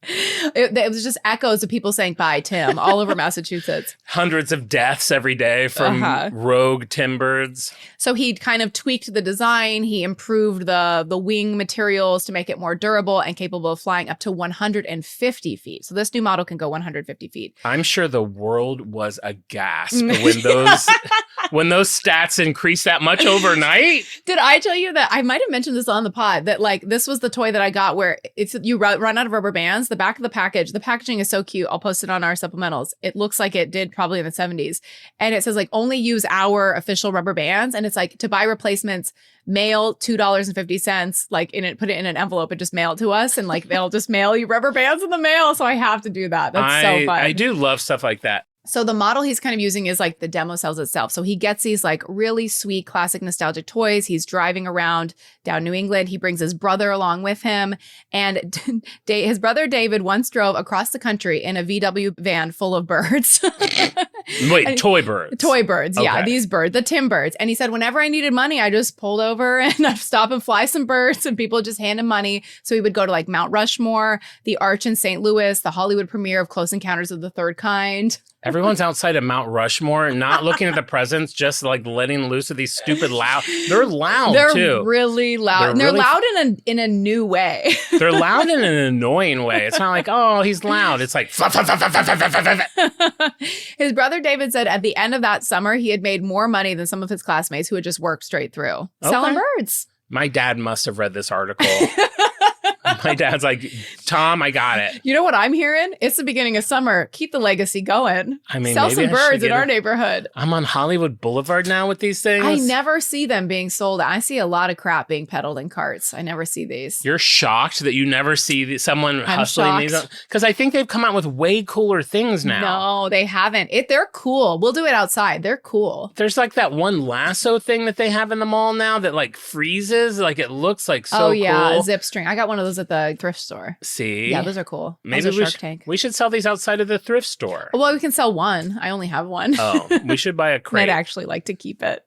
Speaker 3: It was just echoes of people saying bye, Tim, all over Massachusetts.
Speaker 5: Hundreds of deaths every day from rogue Tim birds.
Speaker 3: So he kind of tweaked the design. He improved the wing materials to make it more durable and capable of flying up to 150 feet. So this new model can go 150 feet.
Speaker 5: I'm sure the world was aghast when those stats increased that much overnight.
Speaker 3: Did I tell you that? I might have mentioned this on the pod, that like this was the toy that I got where you run out of rubber bands. The back of the packaging is so cute. I'll post it on our supplementals. It looks like it did probably in the 70s. And it says like only use our official rubber bands. And it's like to buy replacements, mail $2.50, like put it in an envelope and just mail it to us. And like they'll just mail you rubber bands in the mail. So I have to do that. That's so fun.
Speaker 5: I do love stuff like that.
Speaker 3: So the model he's kind of using is like the demo sells itself. So he gets these like really sweet, classic, nostalgic toys. He's driving around down New England. He brings his brother along with him. And his brother David once drove across the country in a VW van full of birds.
Speaker 5: Wait, toy birds?
Speaker 3: Toy birds, yeah. These birds, the Tim birds. And he said, whenever I needed money, I just pulled over and I'd stop and fly some birds and people just hand him money. So he would go to like Mount Rushmore, the Arch in St. Louis, the Hollywood premiere of Close Encounters of the Third Kind.
Speaker 5: Everyone's outside of Mount Rushmore, not looking at the presents, just like letting loose of these stupid loud. They're loud,
Speaker 3: they're
Speaker 5: too.
Speaker 3: They're really loud. They're loud in a new way.
Speaker 5: They're loud in an annoying way. It's not like, oh, he's loud. It's like...
Speaker 3: His brother David said at the end of that summer, he had made more money than some of his classmates who had just worked straight through. Selling birds.
Speaker 5: My dad must have read this article. My dad's like, Tom, I got it.
Speaker 3: You know what I'm hearing? It's the beginning of summer. Keep the legacy going.
Speaker 5: I mean,
Speaker 3: sell
Speaker 5: maybe
Speaker 3: some
Speaker 5: I should
Speaker 3: birds in
Speaker 5: get
Speaker 3: our
Speaker 5: a-
Speaker 3: neighborhood.
Speaker 5: I'm on Hollywood Boulevard now with these things.
Speaker 3: I never see them being sold. I see a lot of crap being peddled in carts. I never see these.
Speaker 5: You're shocked that you never see someone
Speaker 3: I'm
Speaker 5: hustling
Speaker 3: shocked.
Speaker 5: these? Because I think they've come out with way cooler things now.
Speaker 3: No, they haven't. They're cool. We'll do it outside. They're cool.
Speaker 5: There's like that one lasso thing that they have in the mall now that like freezes. Like it looks like so
Speaker 3: oh, yeah.
Speaker 5: cool.
Speaker 3: Zip string. I got one of those at the thrift store.
Speaker 5: See?
Speaker 3: Yeah, those are cool.
Speaker 5: Maybe
Speaker 3: those are
Speaker 5: we
Speaker 3: Shark
Speaker 5: should,
Speaker 3: Tank.
Speaker 5: we should sell these outside of the thrift store.
Speaker 3: Well, we can sell one. I only have one.
Speaker 5: Oh, we should buy a crate.
Speaker 3: I'd actually like to keep it.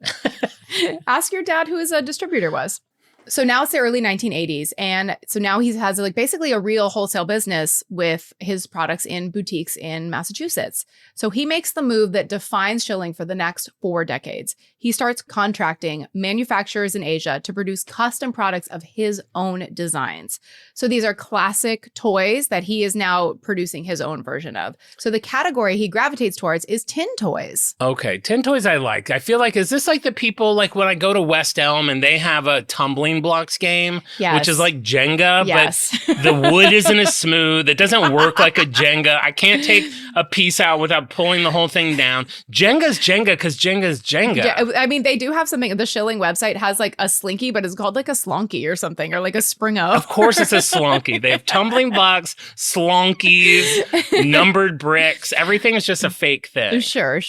Speaker 3: Ask your dad who his distributor was. So now it's the early 1980s. And so now he has like basically a real wholesale business with his products in boutiques in Massachusetts. So he makes the move that defines Schylling for the next 4 decades. He starts contracting manufacturers in Asia to produce custom products of his own designs. So these are classic toys that he is now producing his own version of. So the category he gravitates towards is tin toys.
Speaker 5: Okay, tin toys I like. I feel like, is this like the people, like when I go to West Elm and they have a tumbling blocks game,
Speaker 3: Yes.
Speaker 5: which is like Jenga,
Speaker 3: Yes.
Speaker 5: but the wood isn't as smooth. It doesn't work like a Jenga. I can't take a piece out without pulling the whole thing down. Jenga's Jenga because Jenga's Jenga.
Speaker 3: Yeah, I mean, they do have something. The Schylling website has like a slinky, but it's called like a slonky or something, or like a springo.
Speaker 5: Of course it's a slonky. They have tumbling blocks, slonkies, numbered bricks. Everything is just a fake thing.
Speaker 3: Sure.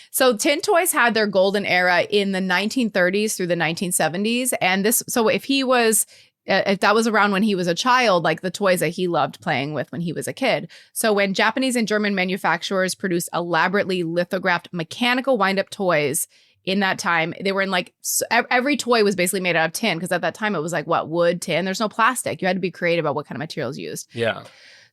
Speaker 3: So tin toys had their golden era in the 1930s through the 1970s. And so if that was around when he was a child, like the toys that he loved playing with when he was a kid. So when Japanese and German manufacturers produced elaborately lithographed mechanical wind-up toys in that time, they were in like, every toy was basically made out of tin, because at that time it was like, what, wood, tin? There's no plastic. You had to be creative about what kind of materials used.
Speaker 5: Yeah.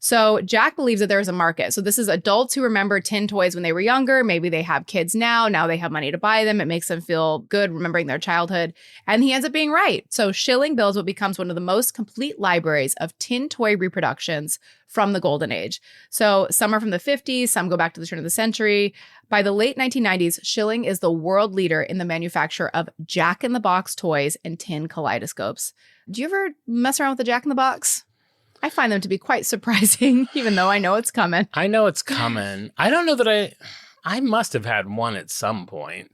Speaker 3: So Jack believes that there is a market. So this is adults who remember tin toys when they were younger. Maybe they have kids now. Now they have money to buy them. It makes them feel good remembering their childhood. And he ends up being right. So Schylling builds what becomes one of the most complete libraries of tin toy reproductions from the golden age. So some are from the 50s, some go back to the turn of the century. By the late 1990s, Schylling is the world leader in the manufacture of Jack-in-the-Box toys and tin kaleidoscopes. Do you ever mess around with the Jack-in-the-Box? I find them to be quite surprising, even though I know it's coming.
Speaker 5: I know it's coming. I don't know that I must have had one at some point.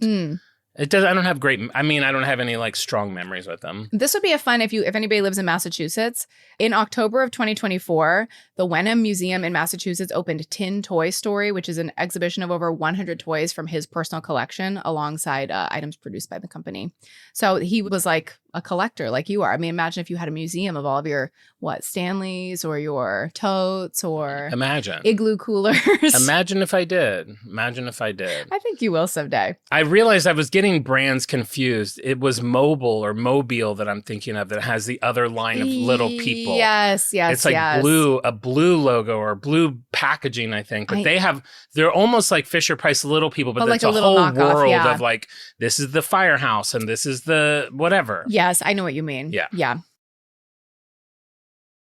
Speaker 5: It does. I don't have I don't have any like strong memories with them.
Speaker 3: This would be a fun if anybody lives in Massachusetts. In October of 2024, the Wenham Museum in Massachusetts opened Tin Toy Story, which is an exhibition of over 100 toys from his personal collection alongside items produced by the company. So he was like a collector like you are. I mean, imagine if you had a museum of all of your, Stanleys or your totes or igloo coolers.
Speaker 5: Imagine if I did. I
Speaker 3: think you will someday.
Speaker 5: I realized I was getting brands confused. It was Mobile or Mobile that I'm thinking of that has the other line of little people.
Speaker 3: Yes.
Speaker 5: It's like a blue logo or blue packaging, I think. But they're almost like Fisher Price little people, but
Speaker 3: like
Speaker 5: it's
Speaker 3: a
Speaker 5: a
Speaker 3: little
Speaker 5: whole
Speaker 3: knockoff,
Speaker 5: world
Speaker 3: yeah.
Speaker 5: of like, this is the firehouse and this is the whatever.
Speaker 3: Yes, I know what you mean. Yeah.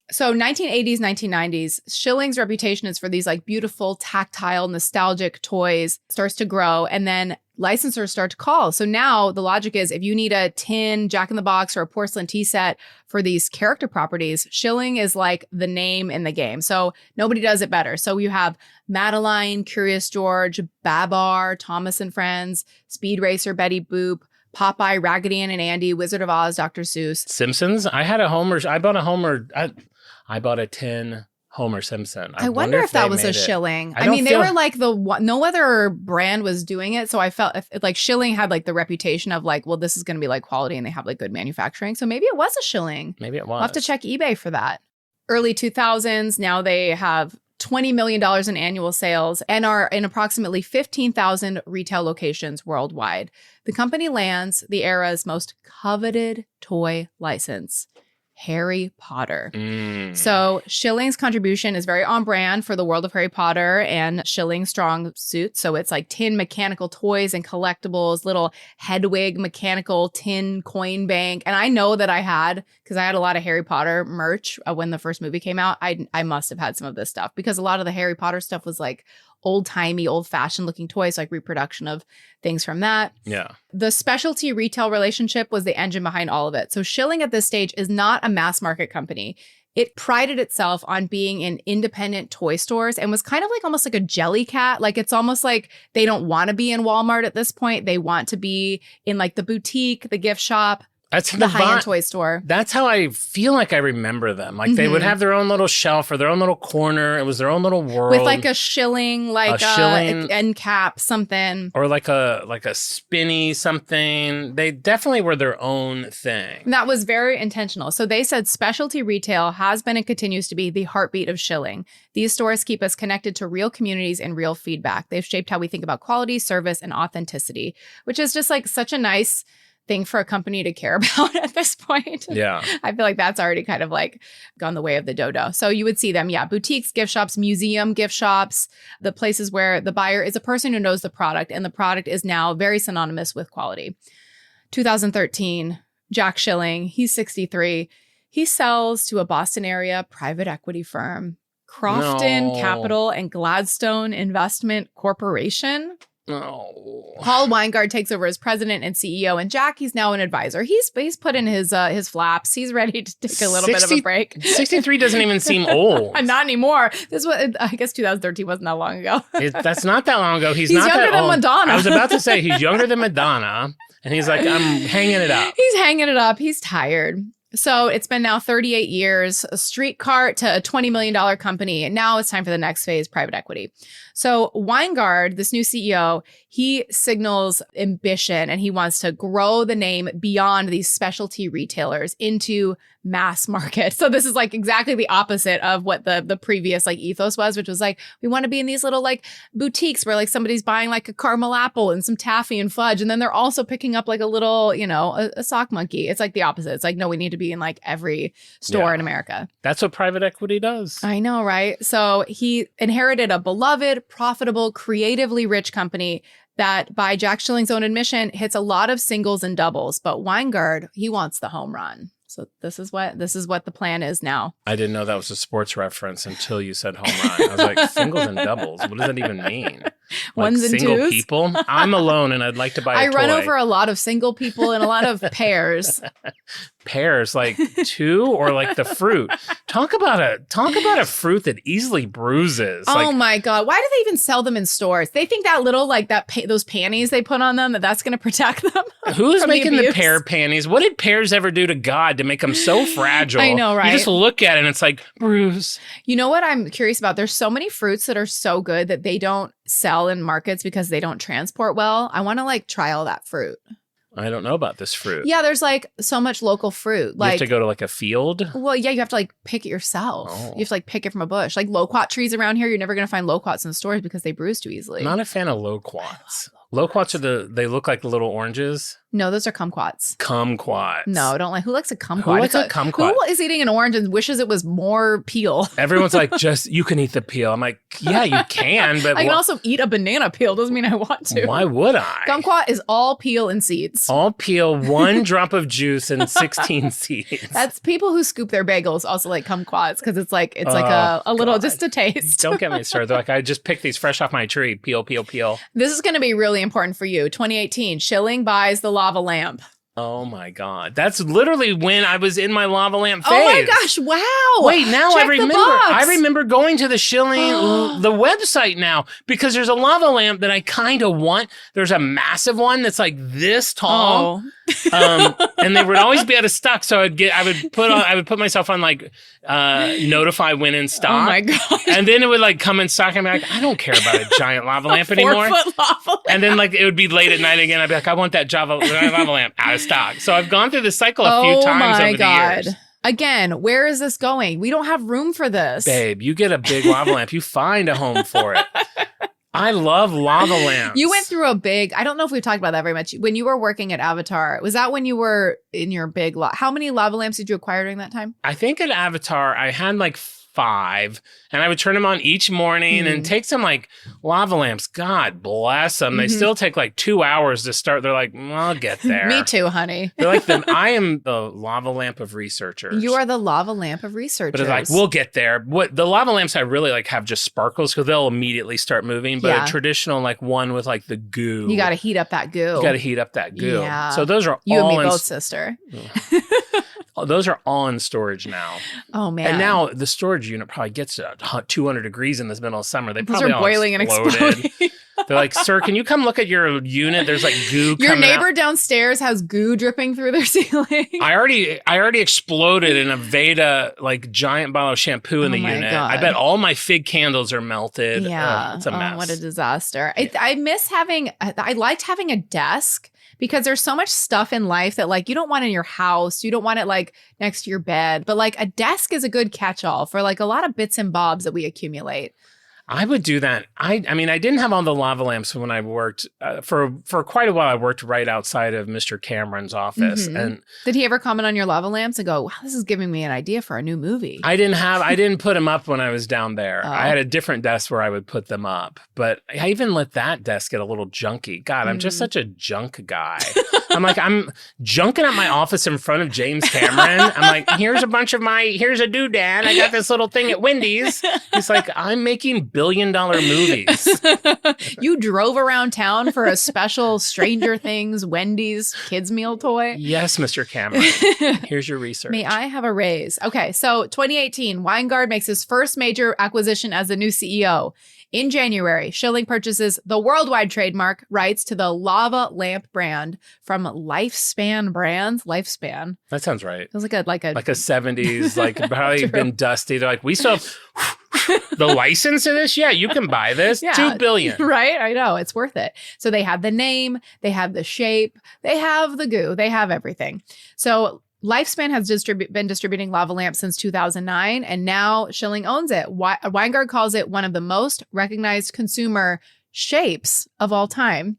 Speaker 3: So 1980s, 1990s, Skylling's reputation is for these like beautiful, tactile, nostalgic toys starts to grow, and then licensors start to call. So now the logic is if you need a tin Jack-in-the-Box or a porcelain tea set for these character properties, Schylling is like the name in the game. So nobody does it better. So you have Madeline, Curious George, Babar, Thomas and Friends, Speed Racer, Betty Boop, Popeye, Raggedy Ann and Andy, Wizard of Oz, Dr. Seuss.
Speaker 5: Simpsons? I bought a tin Homer Simpson.
Speaker 3: I wonder if that was a Schylling. I mean, they were like no other brand was doing it. So I felt like Schylling had like the reputation of like, well, this is going to be like quality and they have like good manufacturing. So maybe it was a Schylling.
Speaker 5: Maybe it was.
Speaker 3: We'll have to check eBay for that. Early 2000s, now they have $20 million in annual sales and are in approximately 15,000 retail locations worldwide. The company lands the era's most coveted toy license, Harry Potter. So Skylling's contribution is very on brand for the world of Harry Potter and Schylling strong suits. So it's like tin mechanical toys and collectibles, little Hedwig mechanical tin coin bank. And I know that because I had a lot of Harry Potter merch when the first movie came out. I must have had some of this stuff because a lot of the Harry Potter stuff was like old-timey, old-fashioned looking toys, like reproduction of things from that.
Speaker 5: Yeah.
Speaker 3: The specialty retail relationship was the engine behind all of it. So Schylling at this stage is not a mass market company. It prided itself on being in independent toy stores and was kind of like almost like a jelly cat. Like it's almost like they don't want to be in Walmart at this point. They want to be in like the boutique, the gift shop,
Speaker 5: That's
Speaker 3: the high-end toy store.
Speaker 5: That's how I feel like I remember them. Like they would have their own little shelf or their own little corner. It was their own little world.
Speaker 3: With like a Schylling, like a end cap, something.
Speaker 5: Or like a spinny something. They definitely were their own thing.
Speaker 3: That was very intentional. So they said specialty retail has been and continues to be the heartbeat of Schylling. These stores keep us connected to real communities and real feedback. They've shaped how we think about quality, service, and authenticity, which is just like such a nice thing for a company to care about at this point.
Speaker 5: Yeah.
Speaker 3: I feel like that's already kind of like gone the way of the dodo. So you would see them, boutiques, gift shops, museum gift shops, the places where the buyer is a person who knows the product and the product is now very synonymous with quality. 2013, Jack Schylling, he's 63. He sells to a Boston area private equity firm, Crofton Capital and Gladstone Investment Corporation.
Speaker 5: Oh.
Speaker 3: Paul Weingart takes over as president and CEO, and Jack, he's now an advisor. He's put in his flaps. He's ready to take a little bit of a break.
Speaker 5: 63 doesn't even seem old.
Speaker 3: Not anymore. This was, I guess 2013 wasn't that long ago.
Speaker 5: That's not that long ago. He's not
Speaker 3: younger
Speaker 5: that
Speaker 3: than
Speaker 5: old.
Speaker 3: Madonna.
Speaker 5: I was about to say he's younger than Madonna, and he's like, I'm hanging it up.
Speaker 3: He's hanging it up. He's tired. So it's been now 38 years, a street cart to a $20 million company. And now it's time for the next phase, private equity. So Weingart, this new CEO, he signals ambition and he wants to grow the name beyond these specialty retailers into mass market. So this is like exactly the opposite of what the previous like ethos was, which was like, we want to be in these little like boutiques where like somebody's buying like a caramel apple and some taffy and fudge. And then they're also picking up like a little, a sock monkey. It's like the opposite. It's like, no, we need to be in like every store in America.
Speaker 5: That's what private equity does.
Speaker 3: I know, right? So he inherited a beloved, profitable, creatively rich company that, by Jack Shylling's own admission, hits a lot of singles and doubles. But Weingart, he wants the home run. So this is what the plan is now.
Speaker 5: I didn't know that was a sports reference until you said home run. I was like, singles and doubles. What does that even mean? Like
Speaker 3: Ones and
Speaker 5: single
Speaker 3: twos?
Speaker 5: People? I'm alone and I'd like to buy a toy.
Speaker 3: I run over a lot of single people and a lot of pairs.
Speaker 5: Pears, like two, or like the fruit. Talk about a fruit that easily bruises.
Speaker 3: Oh my God. Why do they even sell them in stores? They think that little, like those panties they put on them, that's going to protect them.
Speaker 5: Who's making the pear panties? What did pears ever do to God to make them so fragile?
Speaker 3: I know, right?
Speaker 5: You just look at it and it's like, bruise.
Speaker 3: You know what I'm curious about? There's so many fruits that are so good that they don't sell in markets because they don't transport well. I want to like try all that fruit.
Speaker 5: I don't know about this fruit.
Speaker 3: Yeah, there's like so much local fruit. Like,
Speaker 5: you have to go to like a field?
Speaker 3: Well, yeah, you have to like pick it yourself.
Speaker 5: Oh.
Speaker 3: You have to like pick it from a bush. Like loquat trees around here, you're never going to find loquats in stores because they bruise too easily.
Speaker 5: I'm not a fan of loquats. Loquats they look like the little oranges.
Speaker 3: No, those are kumquats.
Speaker 5: Kumquats.
Speaker 3: No, don't like. Who likes a kumquat?
Speaker 5: Who likes a kumquat?
Speaker 3: Who is eating an orange and wishes it was more peel?
Speaker 5: Everyone's like, you can eat the peel. I'm like, yeah, you can, but
Speaker 3: I can also eat a banana peel. Doesn't mean I want to.
Speaker 5: Why would I?
Speaker 3: Kumquat is all peel and seeds.
Speaker 5: All peel, 1 drop of juice and 16 seeds.
Speaker 3: That's people who scoop their bagels also like kumquats because it's like a little
Speaker 5: God.
Speaker 3: just a taste.
Speaker 5: Don't get me started. They're like, I just picked these fresh off my tree. Peel, peel, peel.
Speaker 3: This is going to be really important for you. 2018, Schylling buys the lava lamp.
Speaker 5: Oh my God. That's literally when I was in my lava lamp phase.
Speaker 3: Oh my gosh, wow.
Speaker 5: Wait, now
Speaker 3: Check
Speaker 5: I remember.
Speaker 3: the box.
Speaker 5: I remember going to the Schylling, the website now, because there's a lava lamp that I kind of want. There's a massive one that's like this tall. And they would always be out of stock. So I would put myself on like notify when in stock.
Speaker 3: Oh my God.
Speaker 5: And then it would like come in stock and I'd be like, I don't care about a giant lava lamp anymore.
Speaker 3: 4-foot lava lamp.
Speaker 5: And then like it would be late at night again. I'd be like, I want that lava lamp out of stock. So I've gone through this cycle a few times over the years.
Speaker 3: Again, where is this going? We don't have room for this.
Speaker 5: Babe, you get a big lava lamp. You find a home for it. I love lava lamps.
Speaker 3: You went through I don't know if we've talked about that very much. When you were working at Avatar, was that when you were in your big how many lava lamps did you acquire during that time?
Speaker 5: I think at Avatar, I had like 5, and I would turn them on each morning and take some like lava lamps. God bless them. They still take like 2 hours to start. They're like, I'll get there.
Speaker 3: Me too, honey.
Speaker 5: They're like, I am the lava lamp of researchers.
Speaker 3: You are the lava lamp of researchers.
Speaker 5: But it's like, we'll get there. What the lava lamps I really like have just sparkles because they'll immediately start moving. But a traditional like one with like the goo.
Speaker 3: You got to heat up that goo.
Speaker 5: You got to heat up that goo.
Speaker 3: Yeah.
Speaker 5: So those are
Speaker 3: you
Speaker 5: all
Speaker 3: and me both, sister.
Speaker 5: those are all in storage now.
Speaker 3: Oh, man.
Speaker 5: And now the storage unit probably gets to 200 degrees in this middle of summer. They
Speaker 3: Those
Speaker 5: probably
Speaker 3: are
Speaker 5: all
Speaker 3: boiling and exploding.
Speaker 5: They're like, sir, can you come look at your unit? There's like goo
Speaker 3: Your
Speaker 5: coming
Speaker 3: neighbor
Speaker 5: out.
Speaker 3: downstairs has goo dripping through their ceiling.
Speaker 5: I already exploded in a Veda like giant bottle of shampoo in the
Speaker 3: my
Speaker 5: unit.
Speaker 3: God.
Speaker 5: I bet all my fig candles are melted.
Speaker 3: Yeah.
Speaker 5: It's a mess.
Speaker 3: Oh, what a disaster. I liked having a desk because there's so much stuff in life that like you don't want in your house. You don't want it like next to your bed. But like a desk is a good catch-all for like a lot of bits and bobs that we accumulate.
Speaker 5: I would do that. I mean, I didn't have all the lava lamps when I worked for quite a while. I worked right outside of Mr. Cameron's office, and
Speaker 3: did he ever comment on your lava lamps and go, "Wow, this is giving me an idea for a new movie"?
Speaker 5: I didn't put them up when I was down there.
Speaker 3: Oh.
Speaker 5: I had a different desk where I would put them up, but I even let that desk get a little junky. God, I'm just such a junk guy. I'm junking at my office in front of James Cameron. I'm like, here's a doodad. I got this little thing at Wendy's. He's like, I'm making billion-dollar movies.
Speaker 3: You drove around town for a special Stranger Things Wendy's kids meal toy?
Speaker 5: Yes, Mr. Cameron. Here's your research.
Speaker 3: May I have a raise? Okay, so 2018, Weingard makes his first major acquisition as the new CEO. In January, Schylling purchases the worldwide trademark rights to the lava lamp brand from Lifespan Brands. Lifespan.
Speaker 5: That sounds right.
Speaker 3: Feels like a
Speaker 5: 70s, like probably been dusty. They're like, we still have the license to this? Yeah, you can buy this.
Speaker 3: Yeah.
Speaker 5: $2 billion.
Speaker 3: Right? I know. It's worth it. So they have the name, they have the shape, they have the goo, they have everything. So Lifespan has been distributing lava lamps since 2009, and now Schylling owns it. Weingard calls it one of the most recognized consumer shapes of all time.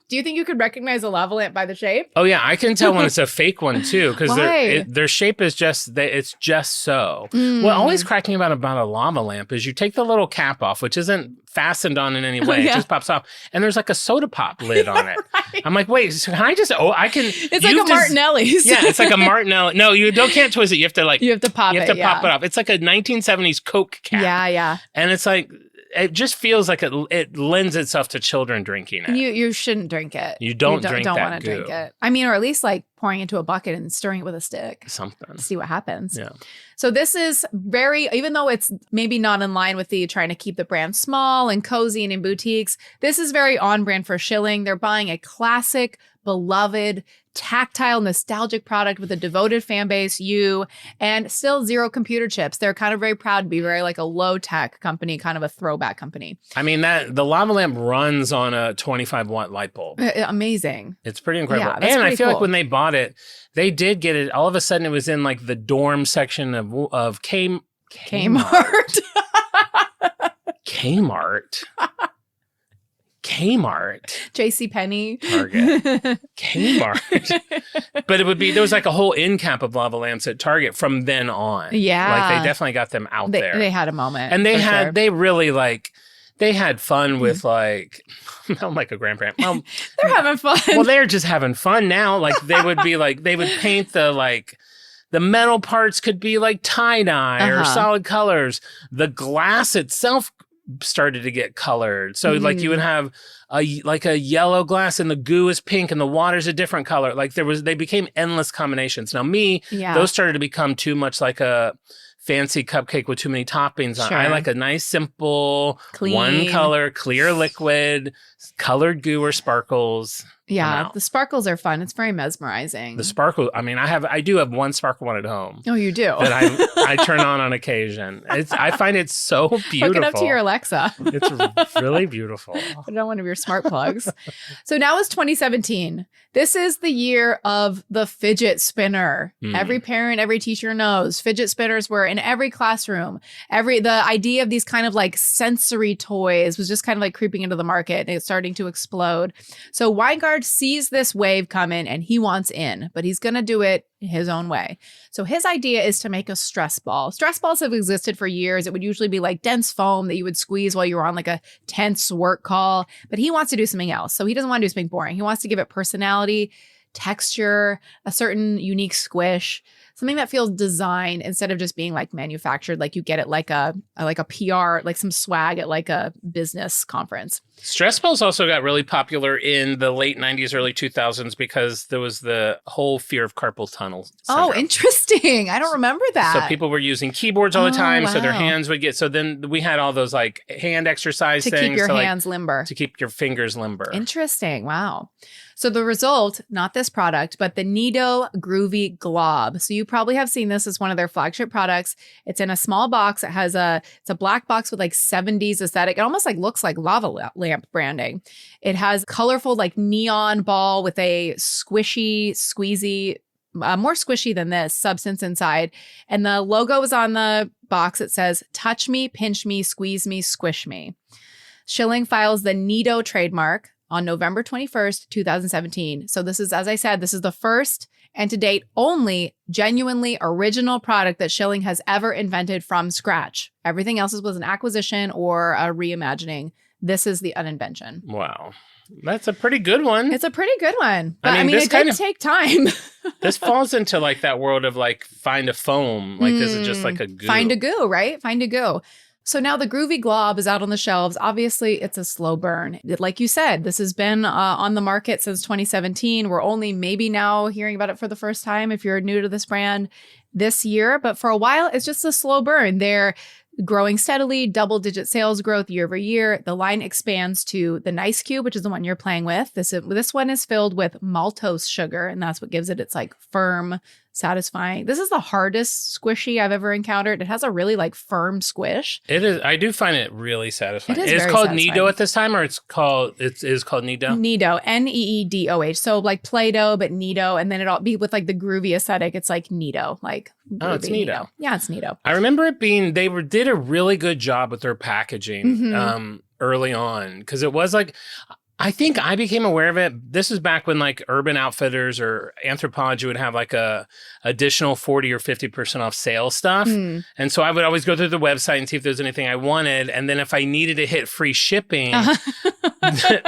Speaker 3: Do you think you could recognize a lava lamp by the shape?
Speaker 5: Oh, yeah. I can tell when it's a fake one, too, because their shape is it's just so. What always cracked me about a lava lamp is you take the little cap off, which isn't fastened on in any way.
Speaker 3: Yeah.
Speaker 5: It just pops off. And there's like a soda pop lid on it. Right. I'm like, wait, so can I just, I can.
Speaker 3: It's like a Martinelli's.
Speaker 5: Yeah, it's like a Martinelli. No, you can't twist it. You have to pop it off. It's like a 1970s Coke cap.
Speaker 3: Yeah, yeah.
Speaker 5: And it's like, it just feels like it lends itself to children drinking it.
Speaker 3: You shouldn't drink it.
Speaker 5: You don't
Speaker 3: want to drink it. I mean, or at least like pouring into a bucket and stirring it with a stick.
Speaker 5: Something.
Speaker 3: See what happens.
Speaker 5: Yeah.
Speaker 3: So this is even though it's maybe not in line with the trying to keep the brand small and cozy and in boutiques, this is very on brand for Schylling. They're buying a classic, beloved, tactile, nostalgic product with a devoted fan base, and still zero computer chips. They're kind of very proud to be very like a low tech company, kind of a throwback company.
Speaker 5: I mean, the lava lamp runs on a 25-watt light bulb.
Speaker 3: Amazing.
Speaker 5: It's pretty incredible.
Speaker 3: Yeah,
Speaker 5: and I feel
Speaker 3: cool.
Speaker 5: like when they bought it, they did get it. All of a sudden, it was in like the dorm section of Kmart. Kmart.
Speaker 3: JCPenney.
Speaker 5: Target. Kmart. But there was like a whole end cap of lava lamps at Target from then on.
Speaker 3: Yeah.
Speaker 5: Like they definitely got them out there.
Speaker 3: They had a moment.
Speaker 5: And they had fun with like, I'm like a grandparent. Well,
Speaker 3: they're having fun.
Speaker 5: Well, they're just having fun now. Like they would paint the metal parts could be like tie-dye or solid colors. The glass itself started to get colored. So like you would have a yellow glass and the goo is pink and the water's a different color. Like they became endless combinations. Now those started to become too much like a fancy cupcake with too many toppings on.
Speaker 3: Sure.
Speaker 5: I like a nice, simple,
Speaker 3: clean,
Speaker 5: one color, clear liquid, colored goo or sparkles.
Speaker 3: Yeah, the sparkles are fun. It's very mesmerizing.
Speaker 5: The sparkle, I mean, I do have one sparkle one at home.
Speaker 3: Oh, you do?
Speaker 5: That I turn on occasion. I find it so beautiful.
Speaker 3: Hook it up to your Alexa.
Speaker 5: It's really beautiful.
Speaker 3: Put it on one of your smart plugs. So now it's 2017. This is the year of the fidget spinner. Every parent, every teacher knows fidget spinners were in every classroom. The idea of these kind of like sensory toys was just kind of like creeping into the market, and it's starting to explode. So Weingard sees this wave come in and he wants in, but he's going to do it his own way. So his idea is to make a stress ball. Stress balls have existed for years. It would usually be like dense foam that you would squeeze while you were on like a tense work call, but he wants to do something else. So he doesn't want to do something boring. He wants to give it personality, texture, a certain unique squish. something that feels designed instead of just being like manufactured, like you get it like a PR, like some swag at like a business conference.
Speaker 5: Stress balls also got really popular in the late 90s, early 2000s because there was the whole fear of carpal tunnel syndrome.
Speaker 3: Oh, interesting. I don't remember that.
Speaker 5: So people were using keyboards all the time, so their
Speaker 3: wow.
Speaker 5: hands would get. So then we had all those like hand exercise
Speaker 3: to
Speaker 5: things
Speaker 3: keep your hands limber.
Speaker 5: to keep your fingers limber.
Speaker 3: Interesting. Wow. So the result, not this product, but the NeeDoh Groovy Glob. So you probably have seen this as one of their flagship products. It's in a small box. It's a black box with like 70s aesthetic. It almost like looks like lava lamp branding. It has colorful like neon ball with a squishy, squeezy, more squishy than this substance inside. And the logo is on the box. It says, touch me, pinch me, squeeze me, squish me. Schylling files the NeeDoh trademark on November 21st, 2017. So this is, as I said, this is the first and to date only genuinely original product that Schylling has ever invented from scratch. Everything else was an acquisition or a reimagining. This is the uninvention.
Speaker 5: Wow. That's a pretty good one.
Speaker 3: It's a pretty good one. But I mean
Speaker 5: this
Speaker 3: it did take time.
Speaker 5: This falls into like that world of like find a foam. Like this is just like a goo.
Speaker 3: Find a goo, right? Find a goo. So now the Groovy Glob is out on the shelves. Obviously, it's a slow burn. Like you said, this has been on the market since 2017. We're only maybe now hearing about it for the first time if you're new to this brand this year. But for a while, it's just a slow burn. They're growing steadily, double-digit sales growth year over year. The line expands to the Nice Cube, which is the one you're playing with. This one is filled with maltose sugar, and that's what gives it its like firm, satisfying. This is the hardest squishy I've ever encountered. It has a really like firm squish.
Speaker 5: It is. I do find it really satisfying.
Speaker 3: It is very
Speaker 5: called
Speaker 3: satisfying.
Speaker 5: NeeDoh at this time, or it is called NeeDoh?
Speaker 3: NeeDoh, NeeDoh. So like Play-Doh, but NeeDoh, and then it'll be with like the groovy aesthetic. It's like NeeDoh, like
Speaker 5: Oh, it's
Speaker 3: groovy
Speaker 5: NeeDoh.
Speaker 3: Yeah, it's NeeDoh.
Speaker 5: I remember it being, did a really good job with their packaging early on, because it was like, I think I became aware of it. This is back when like Urban Outfitters or Anthropologie would have like a additional 40 or 50% off sale stuff. And so I would always go through the website and see if there's anything I wanted. And then if I needed to hit free shipping,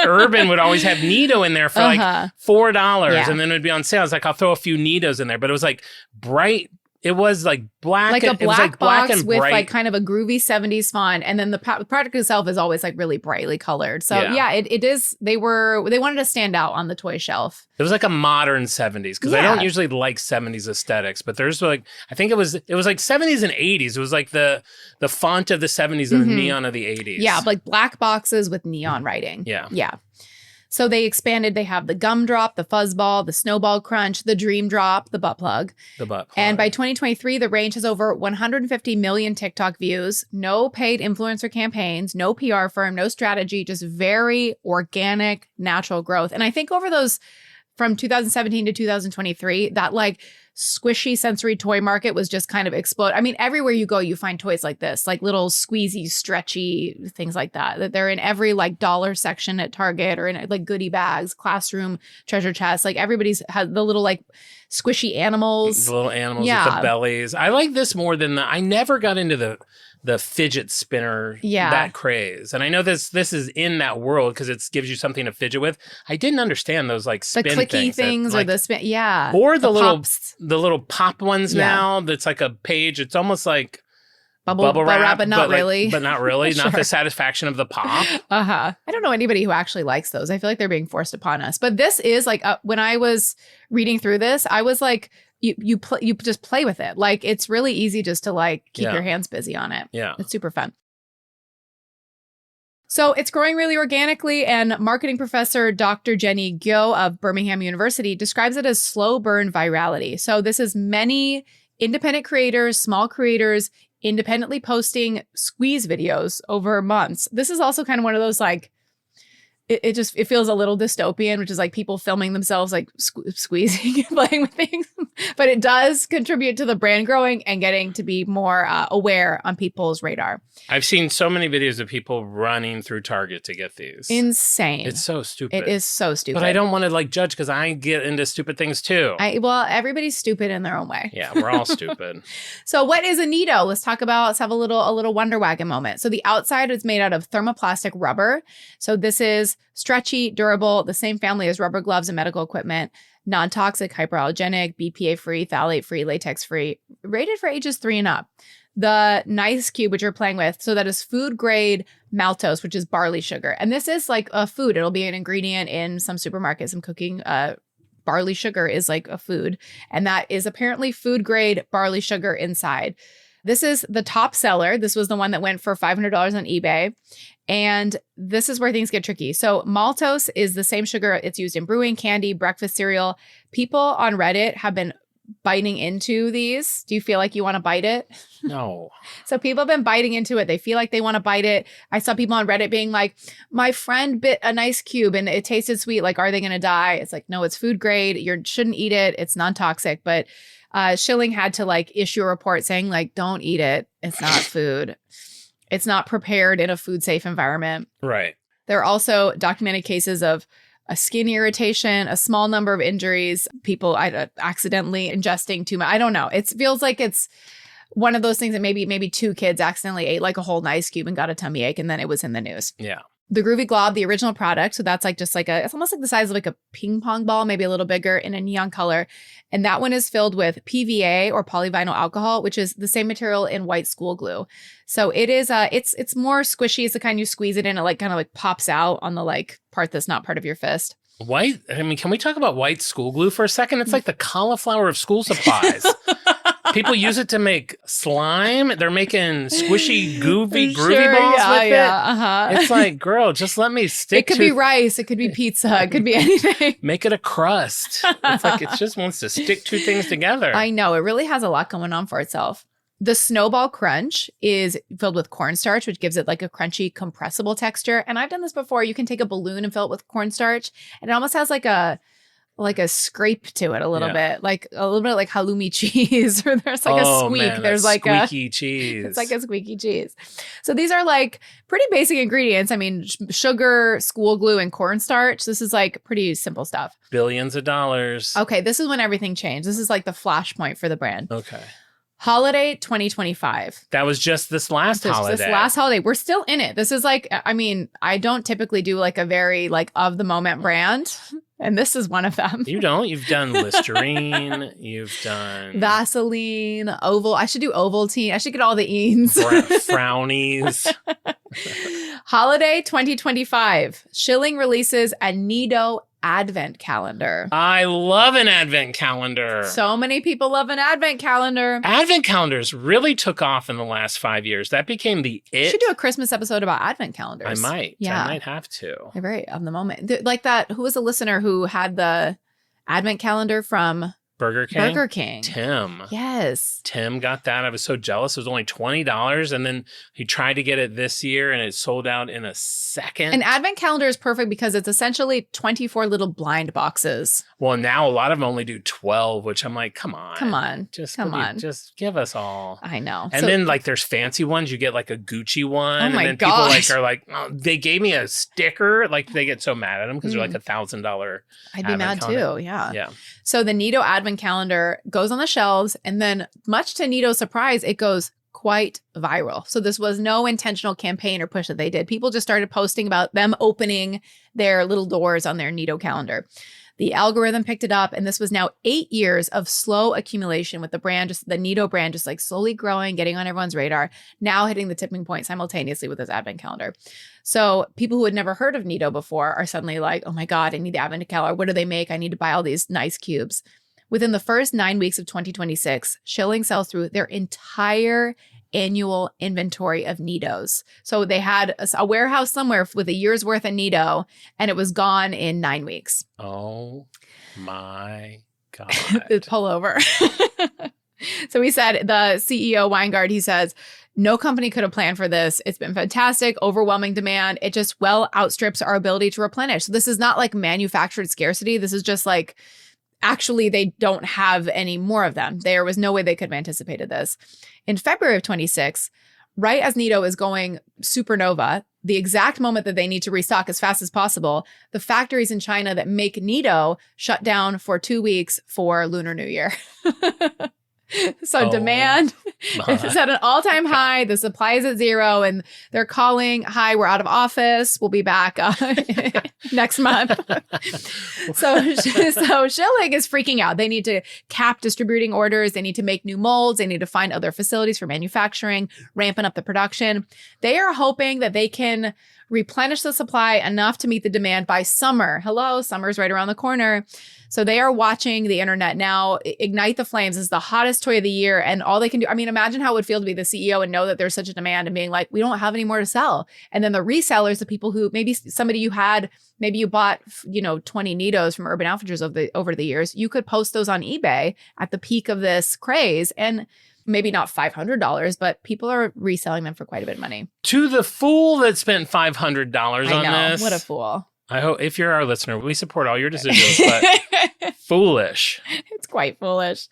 Speaker 5: Urban would always have NeeDoh in there for like $4.
Speaker 3: Yeah.
Speaker 5: And then it would be on sale. I was like, I'll throw a few NeeDohs in there. But it was like bright. It was like black,
Speaker 3: like a
Speaker 5: it was like black
Speaker 3: box
Speaker 5: and
Speaker 3: with
Speaker 5: bright.
Speaker 3: like kind of a groovy 70s font, and then the product itself is always like really brightly colored. So yeah, it is. They wanted to stand out on the toy shelf.
Speaker 5: It was like a modern 70s, because I don't usually like 70s aesthetics, but there's like, I think it was like 70s and 80s. It was like the font of the 70s and the neon of the 80s.
Speaker 3: Yeah, like black boxes with neon writing.
Speaker 5: Yeah.
Speaker 3: So they expanded. They have the Gumdrop, the Fuzzball, the Snowball Crunch, the Dream Drop, the Butt Plug.
Speaker 5: The butt plug.
Speaker 3: And by 2023, the range has over 150 million TikTok views, no paid influencer campaigns, no PR firm, no strategy, just very organic, natural growth. And I think over those from 2017 to 2023, that like squishy sensory toy market was just kind of explode. I mean, everywhere you go, you find toys like this, like little squeezy, stretchy things like that. That they're in every like dollar section at Target or in like goodie bags, classroom treasure chests. Like everybody's had the little like squishy animals.
Speaker 5: The little animals with the bellies. I like this more than I never got into the fidget spinner, that craze. And I know this is in that world because it gives you something to fidget with. I didn't understand those like spin
Speaker 3: the clicky things
Speaker 5: that,
Speaker 3: or the spin,
Speaker 5: or the little
Speaker 3: pops.
Speaker 5: The little pop ones now. That's like a page. It's almost like
Speaker 3: bubble wrap, but not really.
Speaker 5: But not really. Not the satisfaction of the pop.
Speaker 3: I don't know anybody who actually likes those. I feel like they're being forced upon us. But this is like when I was reading through this, I was like, you just play with it. Like it's really easy just to like keep your hands busy on it.
Speaker 5: Yeah.
Speaker 3: It's super fun. So it's growing really organically, and marketing professor Dr. Jenny Gyo of Birmingham University describes it as slow burn virality. So this is many independent creators, small creators, independently posting squeeze videos over months. This is also kind of one of those like, it feels a little dystopian, which is like people filming themselves like squeezing and playing with things. But it does contribute to the brand growing and getting to be more aware on people's radar.
Speaker 5: I've seen so many videos of people running through Target to get these.
Speaker 3: Insane.
Speaker 5: It's so stupid.
Speaker 3: It is so stupid.
Speaker 5: But I don't want to like judge because I get into stupid things too.
Speaker 3: Well, everybody's stupid in their own way.
Speaker 5: Yeah, we're all stupid.
Speaker 3: So what is a NeeDoh? Let's have a little Wonder Wagon moment. So the outside is made out of thermoplastic rubber. So this is stretchy, durable, the same family as rubber gloves and medical equipment. non-toxic, hyperallergenic, BPA-free, phthalate-free, latex-free, rated for ages 3 and up. The Nice Cube, which you're playing with, so that is food-grade maltose, which is barley sugar. And this is like a food. It'll be an ingredient in some supermarkets. I'm cooking. Barley sugar is like a food. And that is apparently food-grade barley sugar inside. This is the top seller. This was the one that went for $500 on eBay. And this is where things get tricky. So maltose is the same sugar. It's used in brewing, candy, breakfast cereal. People on Reddit have been biting into these. Do you feel like you want to bite it?
Speaker 5: No.
Speaker 3: So people have been biting into it. They feel like they want to bite it. I saw people on Reddit being like, my friend bit a Nice Cube and it tasted sweet. Like, are they going to die? It's like, no, it's food grade. You shouldn't eat it. It's non-toxic. But Schylling had to like issue a report saying like, don't eat it. It's not food. It's not prepared in a food safe environment.
Speaker 5: Right.
Speaker 3: There are also documented cases of a skin irritation, a small number of injuries, people accidentally ingesting too much. I don't know. It feels like it's one of those things that maybe 2 kids accidentally ate like a whole Nice Cube and got a tummy ache, and then it was in the news.
Speaker 5: Yeah.
Speaker 3: The Groovy Glob, the original product, so that's like just like it's almost like the size of like a ping pong ball, maybe a little bigger, in a neon color. And that one is filled with PVA or polyvinyl alcohol, which is the same material in white school glue. So it is it's more squishy. It's the kind you squeeze it in, it like kind of like pops out on the like part that's not part of your fist.
Speaker 5: White, I mean, can we talk about white school glue for a second? It's like the cauliflower of school supplies. People use it to make slime. They're making squishy, groovy balls with it.
Speaker 3: Uh-huh.
Speaker 5: It's like, girl, just let me stick
Speaker 3: It could be rice. It could be pizza. It could be anything.
Speaker 5: Make it a crust. It's like it just wants to stick 2 things together.
Speaker 3: I know. It really has a lot going on for itself. The Snowball Crunch is filled with cornstarch, which gives it like a crunchy, compressible texture. And I've done this before. You can take a balloon and fill it with cornstarch, and it almost has like a scrape to it a little bit, like a little bit like halloumi cheese, or there's like a squeak.
Speaker 5: Man,
Speaker 3: there's like
Speaker 5: squeaky cheese.
Speaker 3: It's like a squeaky cheese. So these are like pretty basic ingredients. I mean, sugar, school glue, and cornstarch. This is like pretty simple stuff.
Speaker 5: Billions of dollars.
Speaker 3: Okay, this is when everything changed. This is like the flashpoint for the brand.
Speaker 5: Okay.
Speaker 3: Holiday 2025.
Speaker 5: That was just this last holiday.
Speaker 3: This last holiday. We're still in it. This is like, I mean, I don't typically do like a very like of the moment brand. And this is one of them.
Speaker 5: You don't? You've done Listerine. You've done
Speaker 3: Vaseline, Oval. I should do Ovaltine. I should get all the E's.
Speaker 5: Frownies.
Speaker 3: Holiday 2025. Schylling releases a NeeDoh advent calendar.
Speaker 5: I love an advent calendar.
Speaker 3: So many people love an advent calendar.
Speaker 5: Advent calendars really took off in the last 5 years. That became the it.
Speaker 3: You should do a Christmas episode about advent calendars.
Speaker 5: I might.
Speaker 3: Yeah.
Speaker 5: I might have to.
Speaker 3: They're very of the moment. Like that, who was a listener who had the advent calendar from
Speaker 5: Burger King?
Speaker 3: Burger King.
Speaker 5: Tim.
Speaker 3: Yes.
Speaker 5: Tim got that. I was so jealous. It was only $20. And then he tried to get it this year and it sold out in a second.
Speaker 3: An advent calendar is perfect because it's essentially 24 little blind boxes.
Speaker 5: Well, now a lot of them only do 12, which I'm like, come on.
Speaker 3: Come on.
Speaker 5: Just give us all.
Speaker 3: I know.
Speaker 5: And then like there's fancy ones. You get like a Gucci one.
Speaker 3: Oh my
Speaker 5: and then
Speaker 3: gosh.
Speaker 5: people like are like, oh, they gave me a sticker. Like they get so mad at them because they're like $1,000.
Speaker 3: I'd be mad too. Yeah.
Speaker 5: Yeah.
Speaker 3: So the NeeDoh advent calendar goes on the shelves, and then much to NeeDoh's surprise, it goes quite viral. So this was no intentional campaign or push that they did. People just started posting about them opening their little doors on their NeeDoh calendar. The algorithm picked it up, and this was now 8 years of slow accumulation with the brand, just the NeeDoh brand, just like slowly growing, getting on everyone's radar, now hitting the tipping point simultaneously with this advent calendar. So people who had never heard of NeeDoh before are suddenly like, oh my God, I need the advent calendar. What do they make? I need to buy all these nice cubes. Within the first 9 weeks of 2026, Schylling sells through their entire annual inventory of NeeDohs. So they had a warehouse somewhere with a year's worth of NeeDoh, and it was gone in 9 weeks.
Speaker 5: Oh my God.
Speaker 3: Pull over. So he said, the CEO Weingart, he says, no company could have planned for this. It's been fantastic, overwhelming demand. It just well outstrips our ability to replenish. So this is not like manufactured scarcity. This is just like, actually, they don't have any more of them. There was no way they could have anticipated this. In February of 26, right as NeeDoh is going supernova, the exact moment that they need to restock as fast as possible, the factories in China that make NeeDoh shut down for 2 weeks for Lunar New Year. So
Speaker 5: Oh,
Speaker 3: demand is at an all-time high. The supply is at zero, and they're calling, hi, we're out of office. We'll be back next month. So Schylling is freaking out. They need to cap distributing orders. They need to make new molds. They need to find other facilities for manufacturing, ramping up the production. They are hoping that they can replenish the supply enough to meet the demand by summer. Hello, summer's right around the corner. So they are watching the internet now. Ignite the Flames is the hottest toy of the year. And all they can do, I mean, imagine how it would feel to be the CEO and know that there's such a demand and being like, we don't have any more to sell. And then the resellers, the people who maybe somebody you had, maybe you bought, 20 NeeDohs from Urban Outfitters over the years. You could post those on eBay at the peak of this craze. And maybe not $500, but people are reselling them for quite a bit of money.
Speaker 5: To the fool that spent $500 on this.
Speaker 3: What a fool.
Speaker 5: I hope if you're our listener, we support all your decisions, but foolish.
Speaker 3: It's quite foolish.